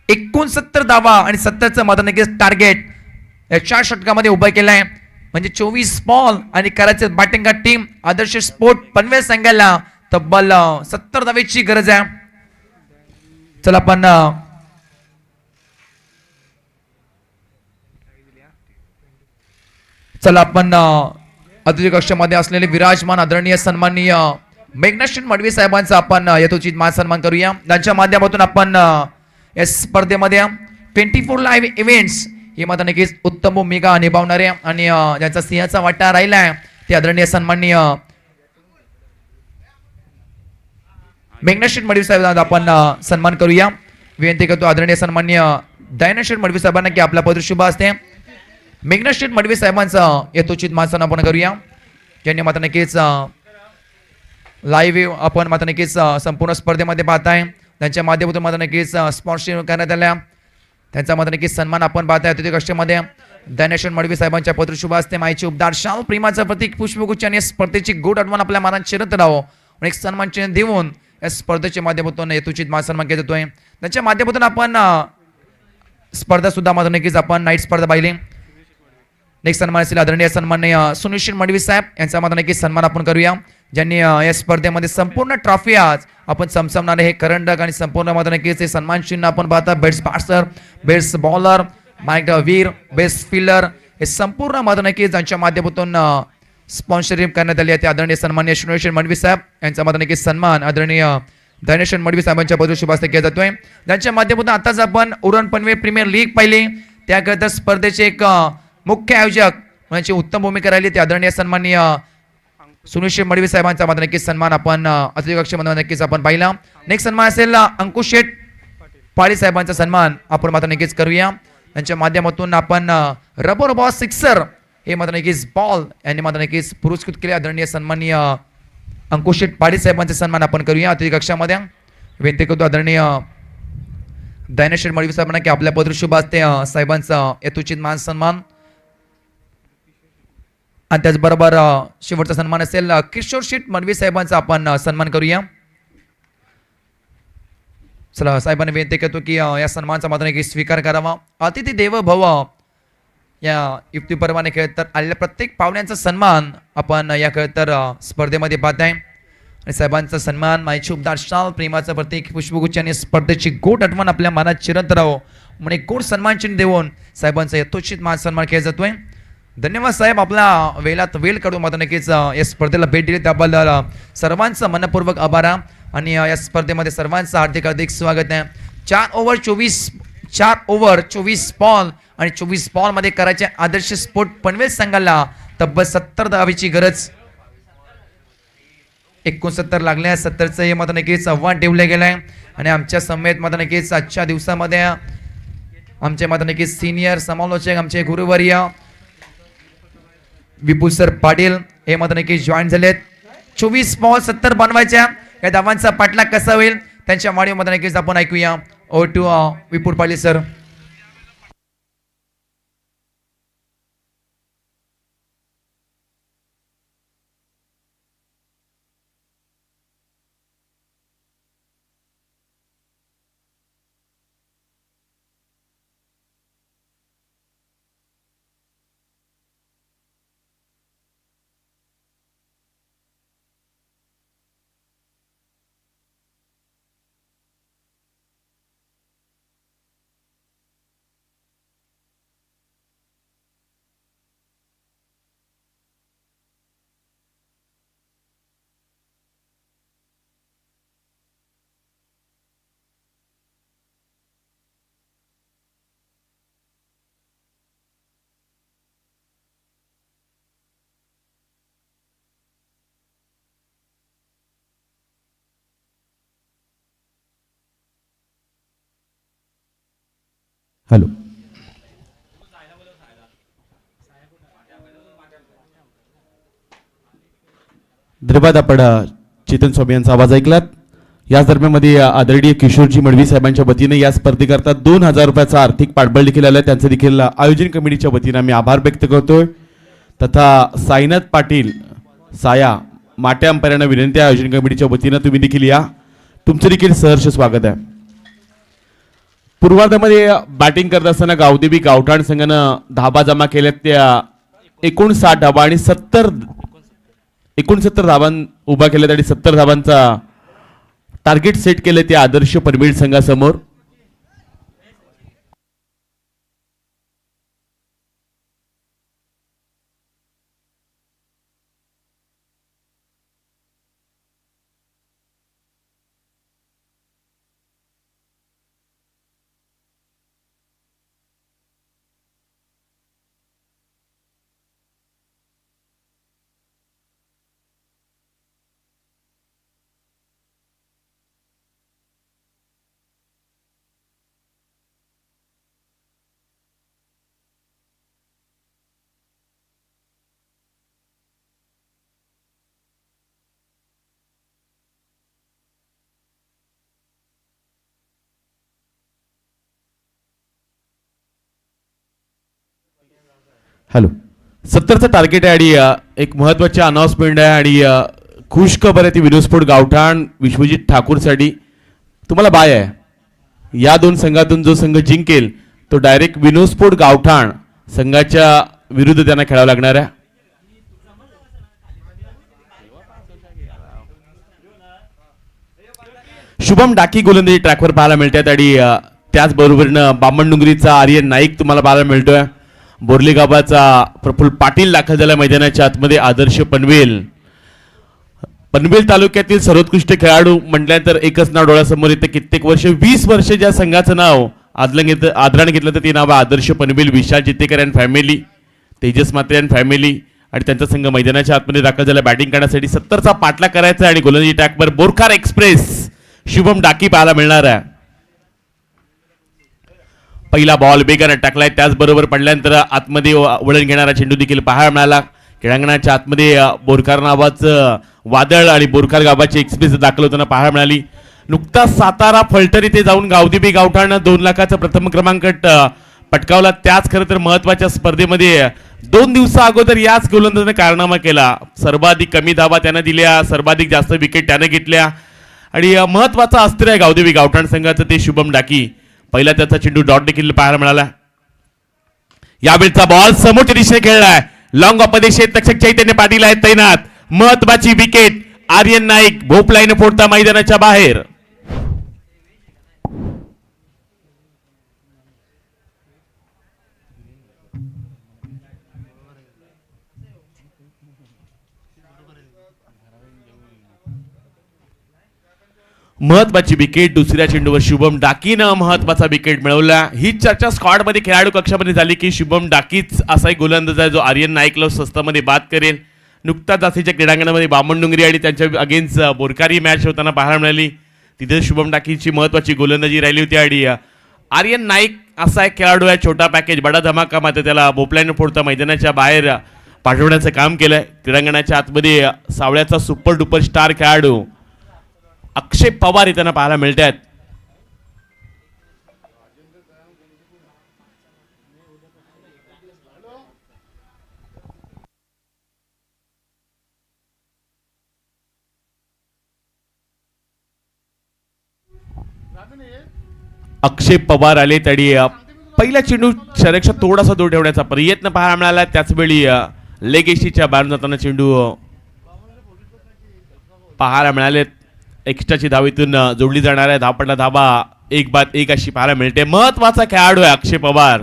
69 धावा आणि 70चं मात्र नक्कीच टार्गेट या 4 षटकामध्ये उभा केलाय. म्हणजे 24 बॉल आणि करायचे बॅटिंग टीम आदर्श स्पोर्ट पनवेल संघाला तब्बल 70 धावेची गरज आहे. चला आपण अतिथी कक्षामध्ये असलेले विराजमान आदरणीय सन्माननीय मेघनाथ मडवी साहेबांचा आपण यथोचित मान सन्मान करूया. त्यांच्या माध्यमातून आपण या स्पर्धेमध्ये 24 लाईव्ह इव्हेंट्स हे मात्र नक्कीच उत्तम भूमिका निभावणारे आणि ज्यांचा सिंहाचा वाटा राहिलाय ते आदरणीय सन्माननीय मेघनाथ मडवी साहेबांचा आपण सन्मान करूया. विनंती करतो आदरणीय सन्माननीय दयानंद मडवी साहेबांना की आपला पद शुभ असते. मेघनाथ मडवी साहेबांचा यथोचित मान सन्मान आपण करूया. ज्यांनी मात्र नक्कीच लाईव्ह आपण मात्र नक्कीच संपूर्ण स्पर्धेमध्ये पाहताय. त्यांच्या माध्यमातून मात्र नक्कीच स्पॉन्सरशिप करण्यात आल्या. त्यांचा मात्र नक्कीच सन्मान आपण पाहताय. अतिथी कक्षामध्ये दयानंद मडवी साहेबांच्या पत्र शुभ असते. माईची उपदार शाल प्रेमाचं प्रतीक पुष्पगुच्छ आणि स्पर्धेची गोड आठवण आपल्या मनात शिरत राहो आणि एक सन्मान चिन्ह देऊन या स्पर्धेच्या माध्यमातून यथोचित मान सन्मान केला जातोय. त्यांच्या माध्यमातून आपण स्पर्धा सुद्धा मात्र नक्कीच आपण नाईट स्पर्धा पाहिली. नेक्स्ट सन्मान असेल आदरणीय सन्माननीय सुनिश्चित मडवी साहेब यांचा मात्र नक्कीच सन्मान आपण करूया, ज्यांनी या स्पर्धेमध्ये संपूर्ण ट्रॉफी आज आपण चमचमणारे हे करंडक आणि संपूर्ण मात्र नक्कीच हे सन्मान चिन्ह आपण पाहता. बेस्ट बॅट्सर, बेस्ट बॉलर, माइक वीर, बेस्ट फिल्डर हे संपूर्ण मात्र नक्कीच ज्यांच्या माध्यमातून स्पॉन्सरशिप करण्यात आली आहे ते आदरणीय सन्माननीय सुनिश्चित मडवी साहेब यांचा मात्र नक्कीच सन्मान आदरणीय धनेश्वर मडवी साहेबांच्या पदवी शुभ हस्ते केला जातोय, ज्यांच्या माध्यमातून आताच आपण उरण पनवेल प्रीमियर लीग पाहिली. त्याकरिता स्पर्धेचे एक मुख्य आयोजक म्हणजे उत्तम भूमिका राहिली ते आदरणीय सन्माननीय सुनिश्चित मडवी साहेबांचा मात्र नक्कीच सन्मान आपण अतिथी कक्षामध्ये नक्कीच आपण पाहिला. नेक्स्ट सन्मान असेल अंकुश शेठ पाळी साहेबांचा सन्मान आपण मात्र नक्कीच करूया. त्यांच्या माध्यमातून आपण रबर बॉल सिक्सर हे मात्र नक्कीच बॉल यांनी मात्र नक्कीच पुरस्कृत केले. आदरणीय सन्माननीय अंकुश शेठ पाळी साहेबांचा सन्मान आपण करूया अतिथी कक्षामध्ये. विनंती करतो आदरणीय धनेश्वर मडवी साहेबांना की आपल्या पदवी शुभ हस्ते साहेबांचा यथोचित मान सन्मान आणि त्याचबरोबर शेवटचा सन्मान असेल किशोर शेठ मडवी साहेबांचा आपण सन्मान करूया. चला साहेबांनी विनंती करतो की या सन्मानाचा मात्र नक्की स्वीकार करावा. अतिथी देव भव या युक्ती परवाने खेळ तर आलेल्या प्रत्येक पाहुण्यांचा सन्मान आपण या खेळ तर स्पर्धेमध्ये पाहत आहे आणि साहेबांचा सन्मान माहिती उपदार शाल प्रेमाचं प्रतीक पुष्पगुच्छ आणि स्पर्धेची गोड आठवण आपल्या मनात चिरंत राहो म्हणून एक गोड सन्मान चिन्ह देऊन साहेबांचा यथोचित मान सन्मान केला जातोय. धन्यवाद साहेब, आपला वेळात वेळ काढून मात्र नक्कीच या स्पर्धेला भेट दिली त्याबद्दल सर्वांचं मनपूर्वक आभार आणि या स्पर्धेमध्ये सर्वांचं हार्दिक हार्दिक स्वागत आहे. 4 ओव्हर 24 बॉल आणि 24 बॉल मध्ये करायचे आदर्श स्पोर्ट पनवेल संघाला तब्बल 70 धावेची गरज. 69 लागल्या, 70चं हे मात्र नक्कीच आव्हान ठेवलं गेलं आहे आणि आमच्या समेत मात्र नक्कीच आजच्या दिवसामध्ये आमचे मात्र नक्कीच सिनियर समालोचक आमचे गुरुवर्य विपुल सर पाटील हे मात्र नक्कीच जॉईन झालेत. 24 बॉल 70 बनवायच्या या धावांचा पाठलाग कसा होईल त्यांच्या माडीमध्ये नक्कीच आपण ऐकूया. Over to Vipul Patil sir. Hello, धन्यवाद. आपण चेतन स्वामी यांचा आवाज ऐकलात. याच दरम्यानमध्ये आदरणीय किशोरजी मडवी साहेबांच्या वतीने या स्पर्धेकरता 2000 रुपयाचा आर्थिक पाठबळ देखील आलं. त्यांचं देखील आयोजन कमिटीच्या वतीने आम्ही आभार व्यक्त करतोय. तथा साईनाथ पाटील साया माटे अंपायरांना विनंती आहे आयोजन कमिटीच्या वतीने तुम्ही देखील या, तुमचं देखील सहर्ष स्वागत आहे. पूर्वार्धामध्ये बॅटिंग करत असताना गावदेवी गावठाण संघानं धाबा जमा केल्यात त्या 59 धाबा आणि 69 धाबां उभा केल्यात आणि 70 धाबांचा टार्गेट सेट केले त्या आदर्श पनवेल संघासमोर. हॅलो, 70चं टार्गेट आहे आणि एक महत्त्वाची अनाउन्समेंट आहे आणि खुश खबर आहे ती विनोस्फोट गावठाण विश्वजित ठाकूरसाठी. तुम्हाला बाय आहे, या दोन संघातून जो संघ जिंकेल तो डायरेक्ट विनोस्फोट गावठाण संघाच्या विरुद्ध त्यांना खेळावं लागणार आहे. शुभम डाकी गोलंदाजी ट्रॅकवर पाहायला मिळतात आणि त्याचबरोबरनं बामणडुंगरीचा आर्यन नाईक तुम्हाला पाहायला मिळतोय. बोर्ली गावाचा प्रफुल्ल पाटील दाखल झाला मैदानाच्या आतमध्ये. आदर्श पनवेल तालुक्यातील सर्वोत्कृष्ट खेळाडू म्हटल्यानंतर एकच नाव डोळ्यासमोर येतं. कित्येक वर्ष 20 वर्ष ज्या संघाचं नाव आदराने घेतलं तर ते नाव Adarsh Panvel. Vishal Chittekar and family, Tejas Mhatre and family आणि त्यांचा संघ मैदानाच्या आतमध्ये दाखल झाला बॅटिंग करण्यासाठी. 70चा पाठलाग करायचा आणि गोलंदाजी ट्रॅकवर बोरखार एक्सप्रेस शुभम डाकी पाहायला मिळणार आहे. पहिला बॉल बेगाने टाकलाय, त्याचबरोबर पडल्यानंतर आतमध्ये वळण घेणारा चेंडू देखील पाहायला मिळाला. खेळांगणाच्या आतमध्ये बोरखार नावाचं वादळ आणि बोरखार गावाची एक्सप्रेस दाखल होताना पाहायला मिळाली. नुकताच सातारा फलटण इथे जाऊन गावदेवी गावठाण 2 लाखाचा प्रथम क्रमांक पटकावला. त्याच खरं तर महत्वाच्या स्पर्धेमध्ये 2 दिवसा अगोदर याच गोलंदाजाने कारनामा केला. सर्वाधिक कमी धावा त्याने दिल्या, सर्वाधिक जास्त विकेट त्याने घेतल्या आणि महत्वाचा अस्त्र आहे गावदेवी गावठाण संघाचं ते शुभम डाकी. पहिला त्याचा चेंडू डॉट देखील पाहायला मिळाला. यावेळचा बॉल समोरच्या दिशेने खेळलाय. लॉंग अपदेशेत रक्षक चैतन्य पाटील आहेत तैनात. महत्वाची विकेट आर्यन नाईक भोपलाईने फोडता मैदानाच्या बाहेर. महत्वाची विकेट दुसऱ्या चेंडूवर शुभम डाकीनं महत्वाचा विकेट मिळवला. ही चर्चा स्क्वॉड मध्ये खेळाडू कक्षामध्ये झाली की शुभम डाकीच असा एक गोलंदाज आहे जो आर्यन नाईकला स्वस्तामध्ये बाद करेल. नुकताच जास्तीच्या क्रीडांगणामध्ये बामणडुंगरी आणि त्यांच्या अगेन्स्ट बोरकारी मॅच होताना पाहायला मिळाली. तिथे शुभम डाकीची महत्वाची गोलंदाजी राहिली होती आणि आर्यन नाईक असा एक खेळाडू आहे छोटा पॅकेज बडा धमाका मात्र त्याला भोपळ्याने फोडता मैदानाच्या बाहेर पाठवण्याचं काम केलंय. क्रीडांगणाच्या आतमध्ये सावळ्याचा सुपर डुपर स्टार खेळाडू अक्षय पवार त्यांना पाहायला मिळतात. अक्षय पवार आले तरी पहिला चेंडू शरेक्षा थोडासा दूर ठेवण्याचा प्रयत्न पाहायला मिळाला. त्याचवेळी लेग एशीच्या बाहेर जाताना चेंडू पाहायला मिळाले. एक्स्ट्राची धावेतून जोडली जाणार आहे. धावपडला धावा 1-1 अशी पाहायला मिळते. महत्वाचा खेळाडू आहे अक्षय पवार.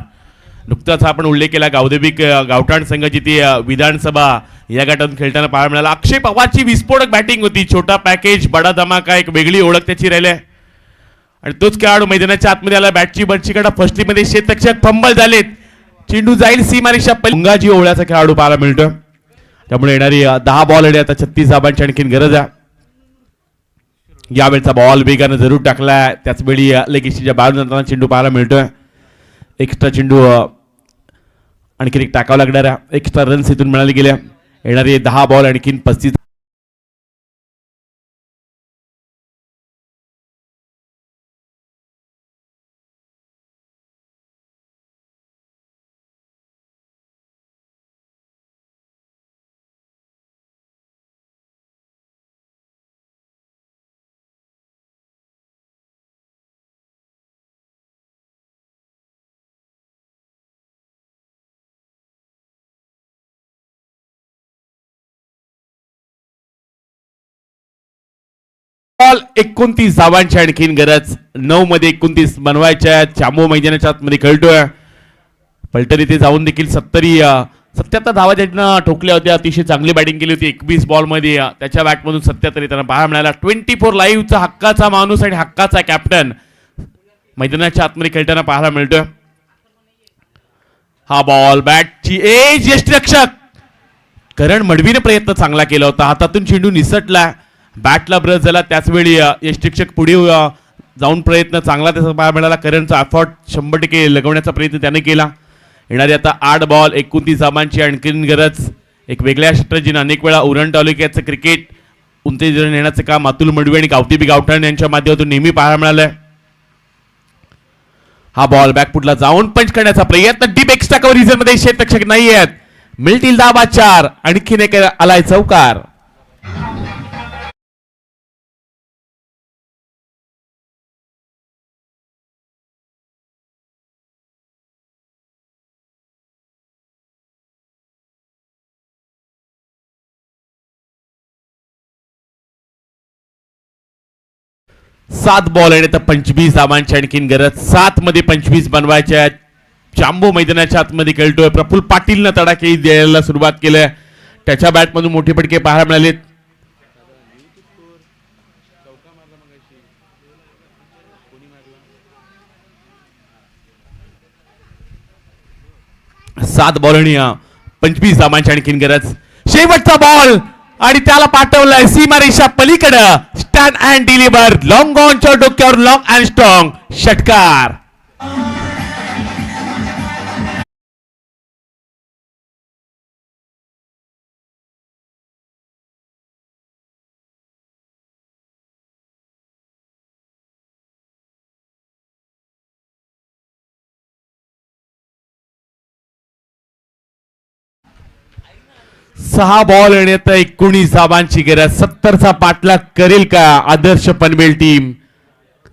नुकताच आपण उल्लेख केला गावदेवी गावठाण संघाची ती विधानसभा या गटातून खेळताना पाहायला मिळाला. अक्षय पवारची विस्फोटक बॅटिंग होती. छोटा पॅकेज बडा धमाका एक वेगळी ओळख त्याची राहिली आणि तोच खेळाडू मैदानाच्या आतमध्ये आला. बॅटची बर्ची कडा फर्स्टलीमध्ये शेतरक्षक फंबल झालेत. चेंडू जाईल सीमारेषा पंगाजी ओळ्याचा खेळाडू पाहायला मिळतो. त्यामुळे येणारी 10 बॉल आणि आता 36 धावांची आणखीन गरज आहे. यावेळचा बॉल वेगानं जरूर टाकलाय. त्याचवेळी लेगीशीच्या बाहेर जाताना चेंडू पाहायला मिळतोय. एक्स्ट्रा चेंडू आणखीन एक टाकावं लागणार आहे. एक्स्ट्रा रन्स इथून मिळाले गेल्या. येणारे 10 बॉल आणखीन 35. बॉल 29 धावांची आणखीन गरज. 9 मध्ये 29 बनवायच्या. चांबो मैदानाच्या आतमध्ये खेळतोय. पलटण इथे जाऊन देखील 77 धावा ज्यांना ठोकल्या होत्या. अतिशय चांगली बॅटिंग केली होती 21 बॉल मध्ये. त्याच्या बॅटमधून 77 त्यांना पाहायला मिळाला. 24 लाईव्हचा हक्काचा माणूस आणि हक्काचा कॅप्टन मैदानाच्या आतमध्ये खेळताना पाहायला मिळतोय. हा बॉल बॅटची एज यष्टिरक्षक करण मडवीने प्रयत्न चांगला केला होता. हातातून चेंडू निसटला. बॅटला ब्रश झाला. त्याचवेळी यष्टिरक्षक पुढे जाऊन प्रयत्न चांगला त्याचा पाहायला मिळाला. करणचा एफर्ट 100% लगवण्याचा प्रयत्न त्याने केला. येणारी आता 8 बॉल 29 धावांची आणखीन गरज. एक वेगळ्या स्ट्रॅटेजीने अनेक वेळा उरण तालुक्याचं क्रिकेट उंचीवर नेण्याचं काम अतुल मडवी आणि गावदेवी गावठाण यांच्या माध्यमातून नेहमी पाहायला मिळालंय. हा बॉल बॅकफुटला जाऊन पंच करण्याचा प्रयत्न. डीप एक्स्ट्रा कव्हर रिझन मध्ये क्षेत्ररक्षक नाही आहेत. मिळतील धावा 4. आणखीन एक आलाय चौकार. 7 बॉल आणि आता 25 धावांची आणखीन गरज. 7 मध्ये 25 बनवायच्या आहेत. चांबो मैदानाच्या आतमध्ये खेळतोय. प्रफुल्ल पाटीलनं तडाखे द्यायला सुरुवात केली. त्याच्या बॅटमधून मोठे फटके पाहायला मिळालेत. सात बॉल आणि 25 धावांची आणखीन गरज. शेवटचा बॉल आणि त्याला पाठवलाय सीमारेषा पलीकडं. Stand and deliver. लॉंग ऑनच्या डोक्यावर लॉंग अँड स्ट्रॉंग षटकार. सहा बॉल आणि आता 19 धावांची गरज. 70चा पाठलाग करेल का आदर्श पनवेल टीम?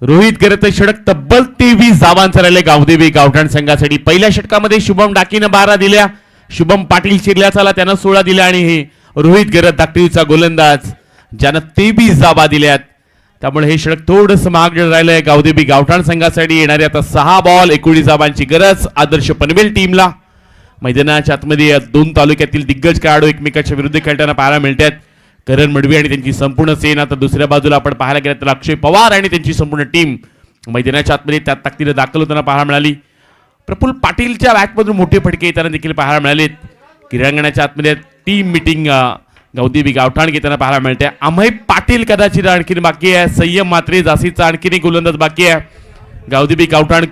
रोहित करत षटक तब्बल 23 धावांचा राहिले गावदेवी गावठाण संघासाठी. पहिल्या षटकामध्ये शुभम डाकीनं 12 दिल्या. शुभम पाटील शिरल्याचाला त्यानं 16 दिल्या आणि हे रोहित गरत धाकटीचा गोलंदाज ज्यानं 23 धावा दिल्यात. त्यामुळे हे षटक थोडंस महाग राहिलंय गावदेवी गावठाण संघासाठी. येणारे आता 6 बॉल 19 धावांची गरज आदर्श पनवेल टीमला. मैदानाच्या आतमध्ये दोन तालुक्यातील दिग्गज खेळाडू एकमेकाच्या विरुद्ध खेळताना पाहायला मिळतात. करण मडवी आणि त्यांची संपूर्ण सेना. तर दुसऱ्या बाजूला आपण पाहायला गेलं तर अक्षय पवार आणि त्यांची संपूर्ण टीम मैदानाच्या आतमध्ये त्यात ताकदीने दाखल होताना पाहायला मिळाली. प्रफुल्ल पाटीलच्या बॅटमधून मोठे फटके येताना देखील पाहायला मिळालेत. क्रीडांगणाच्या आतमध्ये टीम मिटिंग गावदेवी गावठाण घेताना पाहायला मिळते. अमय पाटील कदाचित आणखीन बाकी आहे. संयम मात्रे जासीचा आणखीन एक गोलंदाज बाकी आहे. गावदेवी गावठाण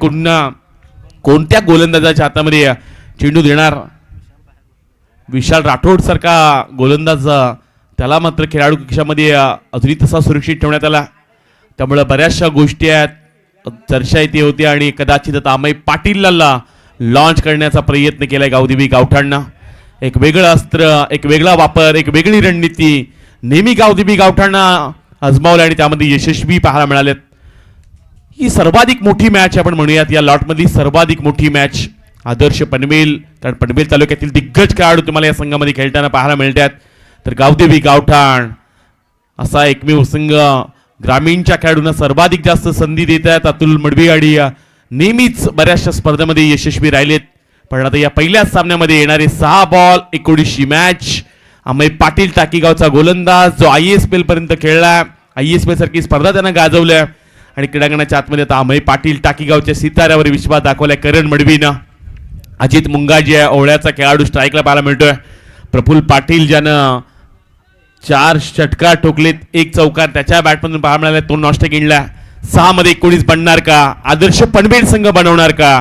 कोणत्या गोलंदाजाच्या हातामध्ये चेंडू देणार? विशाल राठोड सारखा गोलंदाज त्याला मात्र खेळाडू कक्षामध्ये अजूनही तसा सुरक्षित ठेवण्यात आला. त्यामुळे बऱ्याचशा गोष्टी आहेत चर्चा येते होती आणि कदाचित आता अमय पाटीलला लॉन्च करण्याचा प्रयत्न केलाय गावदेवी गावठाणनं. एक वेगळं अस्त्र, एक वेगळा वापर, एक वेगळी रणनीती नेहमी गावदेवी गावठाणनं आजमावलं आणि त्यामध्ये यशस्वी पाहायला मिळालेत. ही सर्वाधिक मोठी मॅच आपण म्हणूयात या लॉटमधली सर्वाधिक मोठी मॅच आदर्श पनवेल. कारण पनवेल तालुक्यातील दिग्गज खेळाडू तुम्हाला या संघामध्ये खेळताना पाहायला मिळतात. तर गावदेवी गावठाण असा एकमेव संघ ग्रामीणच्या खेळाडूंना सर्वाधिक जास्त संधी देत आहेत. अतुल मडवी आणि नेहमीच बऱ्याचशा स्पर्धेमध्ये यशस्वी राहिलेत. पण आता या पहिल्याच सामन्यामध्ये येणारे 6 बॉल 19 मॅच. अमय पाटील टाकीगावचा गोलंदाज जो ISPL पर्यंत खेळला. ISPL सारखी स्पर्धा त्यानं गाजवल्या आणि क्रीडांगणाच्या आतमध्ये आता अमय पाटील टाकीगावच्या सिताऱ्यावर विश्वास दाखवलाय करण मडवीनं. अजित मुंगाजी आहे ओवळ्याचा खेळाडू स्ट्राईकला पाहायला मिळतोय. प्रफुल्ल पाटील ज्यानं 4 षटकार ठोकलेत 1 चौकार त्याच्या बॅटमधून पाहायला मिळाला. तो नॉस्टॅक इंडला. 6 मध्ये 19 बनणार का? आदर्श पनवेल संघ बनवणार का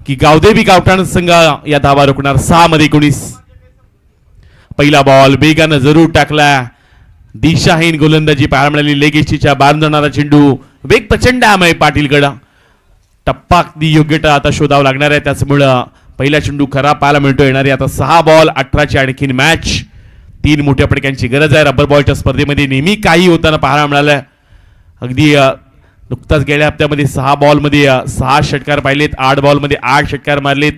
की गावदेवी गावठाण संघ या धावा रोखणार? 6 मध्ये 19. पहिला बॉल वेगानं जरूर टाकला. दिशाहीन गोलंदाजी पाहायला मिळाली. लेग एस्टीच्या बाहेर जाणारा चेंडू. वेग प्रचंड आहे अमय पाटीलकडं. टप्पा अगदी योग्यता आता शोधावं लागणार आहे. त्याचमुळं पहिला चेंडू खराब पाहायला मिळतो. येणारी आता 6 बॉल 18ची आणखीन मॅच. 3 मोठ्या फटक्यांची गरज आहे. रबर बॉलच्या स्पर्धेमध्ये नेहमी काही होताना पाहायला मिळालं. अगदी नुकताच गेल्या हप्त्यामध्ये 6 बॉलमध्ये 6 षटकार पाहिलेत. 8 बॉलमध्ये 8 षटकार मारलेत.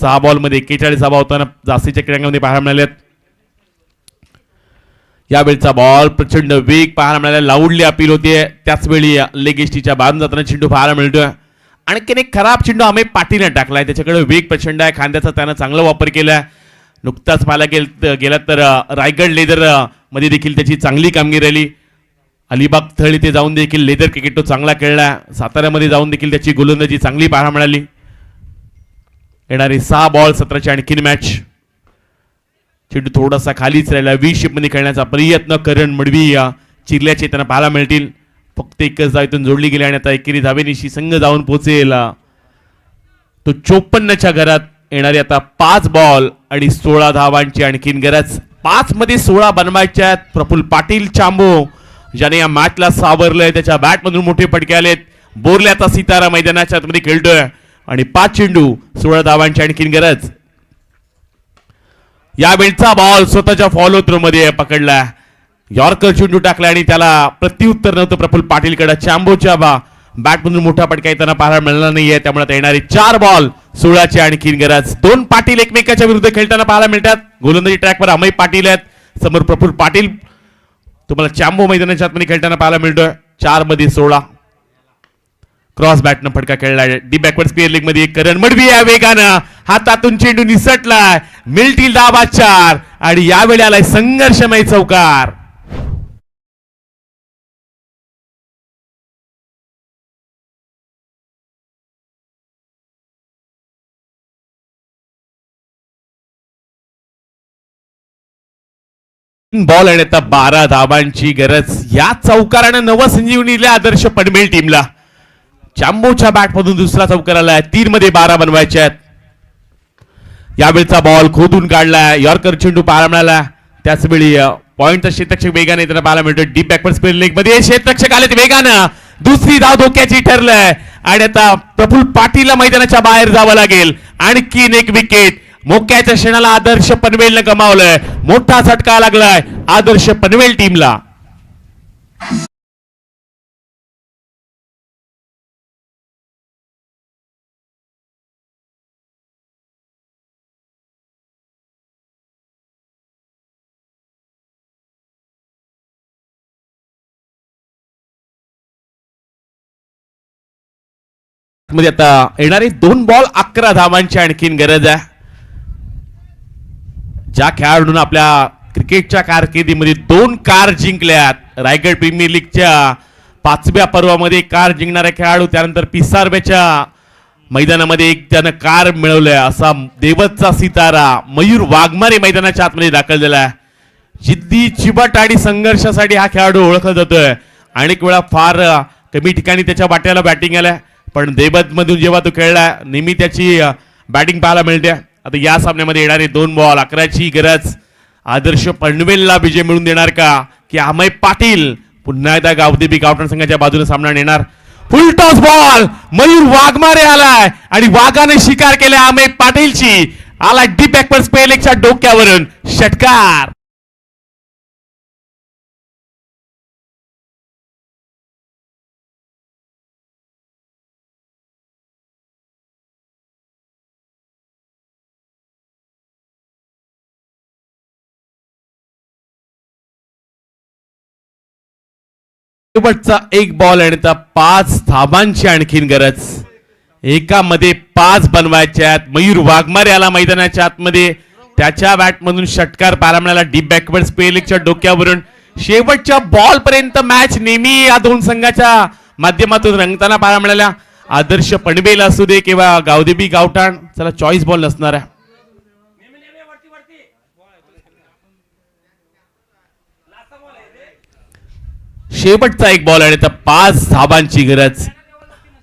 6 बॉलमध्ये 41 धावा होताना जास्तीच्या क्रीडांगणामध्ये पाहायला मिळाल्यात. यावेळचा बॉल प्रचंड वेग पाहायला मिळाला. लाऊडली अपील होते. त्याच वेळी लेग एस्टीच्या बाहेरून जाताना चेंडू पाहायला मिळतोय. आणखीन एक खराब चेंडू अमय पाटीलने टाकलाय. त्याच्याकडे वेग प्रचंड आहे. खांद्याचा त्यानं चांगला वापर केलाय. नुकताच पाहायला गेला तर रायगड लेदर मध्ये देखील त्याची चांगली कामगिरी राहिली. अलिबाग थळ इथे जाऊन देखील लेदर क्रिकेट तो चांगला खेळला. साताऱ्यामध्ये जाऊन देखील त्याची गोलंदाजी चांगली पाहायला मिळाली. येणारी 6 बॉल 17ची आणखीन मॅच. चेंडू थोडासा खालीच राहिला. 20 मध्ये खेळण्याचा प्रयत्न करण मडवी चिरल्याचे त्यांना पाहायला मिळतील. फक्त एकच धावेतून जोडली गेली आणि आता एकेरी धावेनिशी संघ जाऊन पोहोचेल तो 54च्या घरात. येणारी आता 5 बॉल आणि 16 धावांची आणखीन गरज. 5 मध्ये 16 बनवायच्या आहेत. प्रफुल्ल पाटील चांबो ज्याने या मॅचला सावरलंय. त्याच्या बॅटमधून मोठे फटके आलेत. बोरल्याचा सितारा मैदानाच्या आतमध्ये खेळतोय आणि 5 चेंडू 16 धावांची आणखीन गरज. यावेळचा बॉल स्वतःच्या फॉलो थ्रो मध्ये पकडला. यॉर्कर चेंडू टाकला आणि त्याला प्रत्युत्तर नव्हतं प्रफुल्ल पाटीलकडे. चांबोच्या बॅटमधून मोठा फटका येताना पाहायला मिळाला नाहीये. त्यामुळे आता येणारे 4 बॉल 16ची आणखीन गरज. 2 पाटील एकमेकाच्या विरुद्ध खेळताना पाहायला मिळतात. गोलंदाजी ट्रॅकवर अमय पाटील आहेत. समोर प्रफुल्ल पाटील तुम्हाला चांबो मैदानाच्या आतमध्ये खेळताना पाहायला मिळतोय. 4 मध्ये 16. क्रॉस बॅटनं फटका खेळलाय डी बॅकवर्ड स्क्वेअर लेग मध्ये करण मडवी या वेगानं हातातून चेंडू निसटलाय मिळतील दाबा 4 आणि यावेळी आलाय संघर्षमय चौकार. बॉल आणि आता 12 धावांची गरज या चौकारानं नवसंजीवनीला आदर्श पनवेल टीमला. चांबोच्या बॅट मधून दुसरा चौकार आलाय 3 मध्ये 12 बनवायचे आहेत. यावेळचा बॉल खोदून काढलाय यॉर्कर चेंडू पाहायला मिळाला त्याच वेळी पॉइंटचा क्षेत्ररक्षक वेगाने त्यांना पाहायला मिळतो डीप बॅकवर्ड स्क्वेअर लेग मध्ये क्षेत्ररक्षक आले वेगानं दुसरी धाव धोक्याची ठरलंय आणि आता प्रफुल्ल पाटीलला मैदानाच्या बाहेर जावं लागेल. आणखीन एक विकेट मोक्याच्या क्षणाला आदर्श पनवेलनं गमावलंय. मोठा झटका लागलाय आदर्श पनवेल टीमला. मध्ये आता येणारे 2 बॉल 11 धावांची आणखीन गरज आहे. ज्या खेळाडून आपल्या क्रिकेटच्या कारकिर्दीमध्ये 2 कार जिंकल्यात रायगड प्रीमियर लीगच्या 5व्या पर्वामध्ये कार जिंकणारा खेळाडू त्यानंतर पिसारव्याच्या मैदानामध्ये एक त्यानं कार मिळवलंय असा देवतचा सितारा मयूर वाघमारे मैदानाच्या आतमध्ये दाखल झाला आहे. जिद्दी चिबट आणि संघर्षासाठी हा खेळाडू ओळखला जातोय. अनेक वेळा फार कमी ठिकाणी त्याच्या वाट्याला बॅटिंग आलाय पण देवत मधून जेव्हा तो खेळला नेहमी त्याची बॅटिंग पाहायला मिळते. आता या सामन्यामध्ये येणारे 2 बॉल 11ची गरज आदर्श पनवेलला विजय मिळवून देणार का की अमय पाटील पुन्हा एकदा गावदेवी गावठाण संघाच्या बाजूने सामना नेणार. फुल टॉस बॉल मयूर वाघमारे आलाय आणि वाघाने शिकार केला अमय पाटीलची. आला डीप बॅकवर्ड स्क्वेअर लेगच्या डोक्यावरून षटकार. शेवटचा 1 बॉल आणि 5 धाबांची आणखीन गरज. एकामध्ये 5 बनवायचे आहेत. मयूर वाघमारे आला मैदानाच्या आतमध्ये त्याच्या बॅट मधून षटकार पाहायला मिळाला डीप बॅकवर्ड स्क्वेअर लेगच्या डोक्यावरून. शेवटच्या बॉल पर्यंत मॅच नेहमी या 2 संघाच्या माध्यमातून रंगताना पाहायला मिळाल्या. आदर्श पनवेल असू दे किंवा गावदेवी गावठाण चला चॉईस बॉल नसणार आहे. शेवटचा 1 बॉल आणि 5 धाबांची गरज.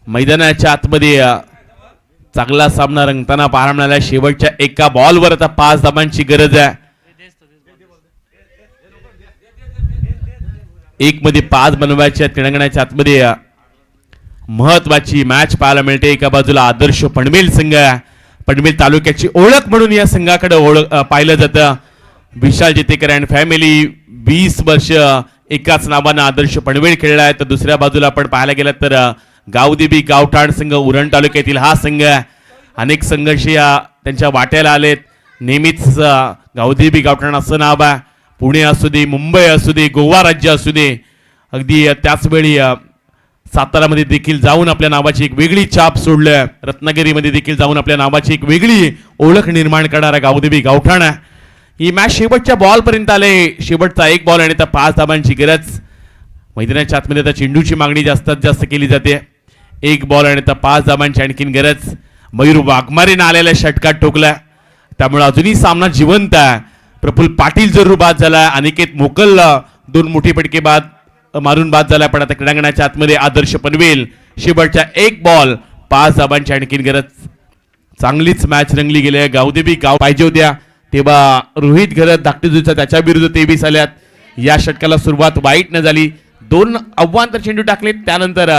मैदानाच्या आतमध्ये चांगला सामना रंगताना पाहायला मिळाला. शेवटच्या 1 बॉलवर आता 5 धाबांची गरज आहे. 1 मध्ये 5 बनवायचे क्रीडांगणाच्या आतमध्ये महत्वाची मॅच पाहायला मिळते. एका बाजूला आदर्श पनवेल संघ पनवेल तालुक्याची ओळख म्हणून या संघाकडे पाहिलं जातं. विशाल जेतेकर अँड फॅमिली 20 वर्ष एकाच नावानं आदर्श पनवेल खेळलाय. तर दुसऱ्या बाजूला आपण पाहायला गेलं तर गावदेवी गावठाण संघ उरण तालुक्यातील हा संघ अनेक संघर्ष या त्यांच्या वाट्याला आलेत. नेहमीच गावदेवी गावठाण असं नाव आहे. पुणे असू दे मुंबई असू दे गोवा राज्य असू दे अगदी त्याच वेळी सातारामध्ये देखील जाऊन आपल्या नावाची एक वेगळी छाप सोडलं. रत्नागिरीमध्ये देखील जाऊन आपल्या नावाची एक वेगळी ओळख निर्माण करणारा गावदेवी गावठाण आहे. ही मॅच शेवटच्या बॉल पर्यंत आले. शेवटचा 1 बॉल आणि 5 धाबांची गरज. मैदानाच्या आतमध्ये आता चेंडूची मागणी जास्तीत जास्त केली जाते. 1 बॉल आणि 5 धाबांची आणखीन गरज. मयूर वाघमारेनं आलेल्या षटकात ठोकला त्यामुळे अजूनही सामना जिवंत आहे. प्रफुल्ल पाटील जरूर बाद झाला. अनिकेत मोकल 2 मोठी फटके बाद मारून बाद झाला. पण आता क्रीडांगणाच्या आतमध्ये आदर्श पनवेल शेवटच्या 1 बॉल 5 धाबांची आणखीन गरज. चांगलीच मॅच रंगली गेली. गावदेवी गाव पाहिजे होत्या तेव्हा रोहित घरत धाकटीजूचा त्याच्या विरुद्ध 23 आल्यात. या षटकाला सुरुवात वाईट न झाली. 2 अव्वांतर चेंडू टाकले त्यानंतर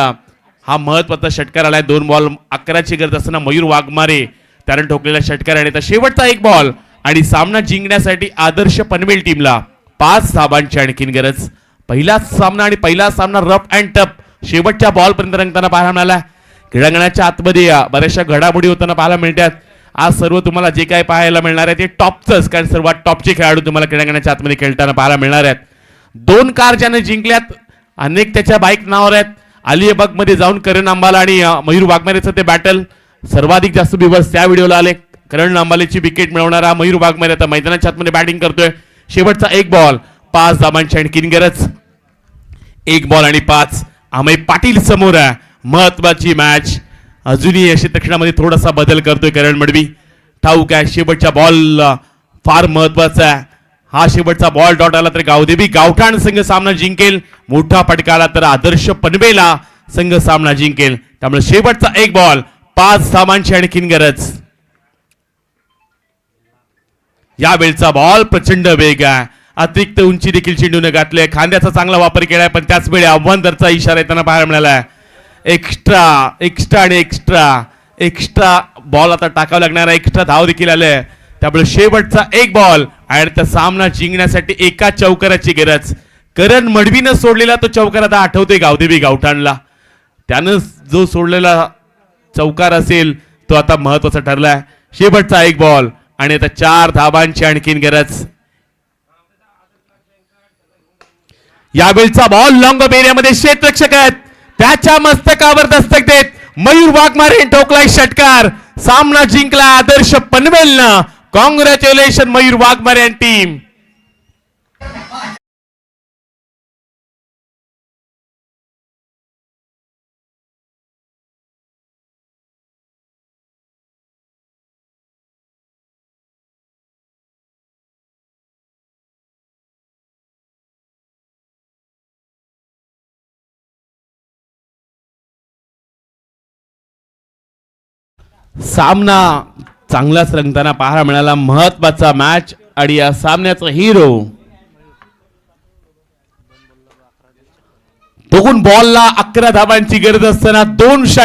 हा महत्वाचा षटकार आलाय. 2 बॉल 11ची गरज असताना मयूर वाघमारे त्यानं ठोकलेला षटकार आणि शेवटचा 1 बॉल आणि सामना जिंकण्यासाठी आदर्श पनवेल टीमला 5 धाबांची आणखीन गरज. पहिलाच सामना आणि पहिला सामना रफ अँड टफ शेवटच्या बॉल पर्यंत रंगताना पाहायला मिळाला. क्रीडांगणाच्या आतमध्ये बऱ्याचशा घडामोडी होताना पाहायला मिळतात. आज सर्व तुम्हाला जे काय पाहायला मिळणार आहे ते टॉपचंच कारण सर्वात टॉपचे खेळाडू तुम्हाला क्रीडांगणाच्या आतमध्ये खेळताना पाहायला मिळणार आहेत. 2 कार ज्याने जिंकल्यात अनेक त्याच्या बाईक नावावर आहेत. अलिबाग मध्ये जाऊन करण अंबाला आणि मयूर वाघमारेचं ते बॅटल. सर्वाधिक जास्त व्ह्यूअर्स त्या व्हिडिओला आले. करण अंबालेची विकेट मिळवणारा मयूर वाघमारे आता मैदानाच्या आतमध्ये बॅटिंग करतोय. शेवटचा एक बॉल, 5 धावांची आणखीन गरज. 1 बॉल आणि 5. अमय पाटील समोर आहे. महत्वाची मॅच. अजूनही अशी तक्षणामध्ये थोडासा बदल करतोय करण मडवी. ठाऊक आहे शेवटचा बॉल फार महत्वाचा आहे. हा शेवटचा बॉल डॉट आला तर गावदेवी गावठाण संघ सामना जिंकेल. मोठा फटका आला तर आदर्श पनवेला संघ सामना जिंकेल. त्यामुळे शेवटचा एक बॉल, 5 धावांची आणखीन गरज. या वेळचा बॉल प्रचंड वेग आहे. अतिरिक्त उंची देखील चेंडूने घातले. खांद्याचा चांगला वापर केलाय पण त्याच वेळी आव्हानदरचा इशारा येताना पाहायला मिळाला. एक्स्ट्रा बॉल आता टाकावा लागणार आहे. एक्स्ट्रा धाव देखील आले. त्यामुळे शेवटचा एक बॉल आणि त्या सामना जिंकण्यासाठी एका चौकाराची गरज. करण मडवीनं सोडलेला तो चौकार आता आठवतोय गावदेवी गावठाणला. त्यानं जो सोडलेला चौकार असेल तो आता महत्वाचा ठरलाय. शेवटचा एक बॉल आणि आता 4 धावांची आणखीन गरज. यावेळचा बॉल लॉंग एरियामध्ये क्षेत्ररक्षक आहेत त्याच्या मस्तकावर दस्तक देत मयूर वाघमारे ठोकलाय षटकार. सामना जिंकला आदर्श पनवेलनं. कॉंग्रॅच्युलेशन मयूर वाघमारे आणि टीम. सामना चांगलाच रंगताना पाहायला मिळाला. महत्वाचा मॅच आणि या सामन्याचा हिरो. दोन बॉलला 11 धावांची गरज असताना 2 षटकार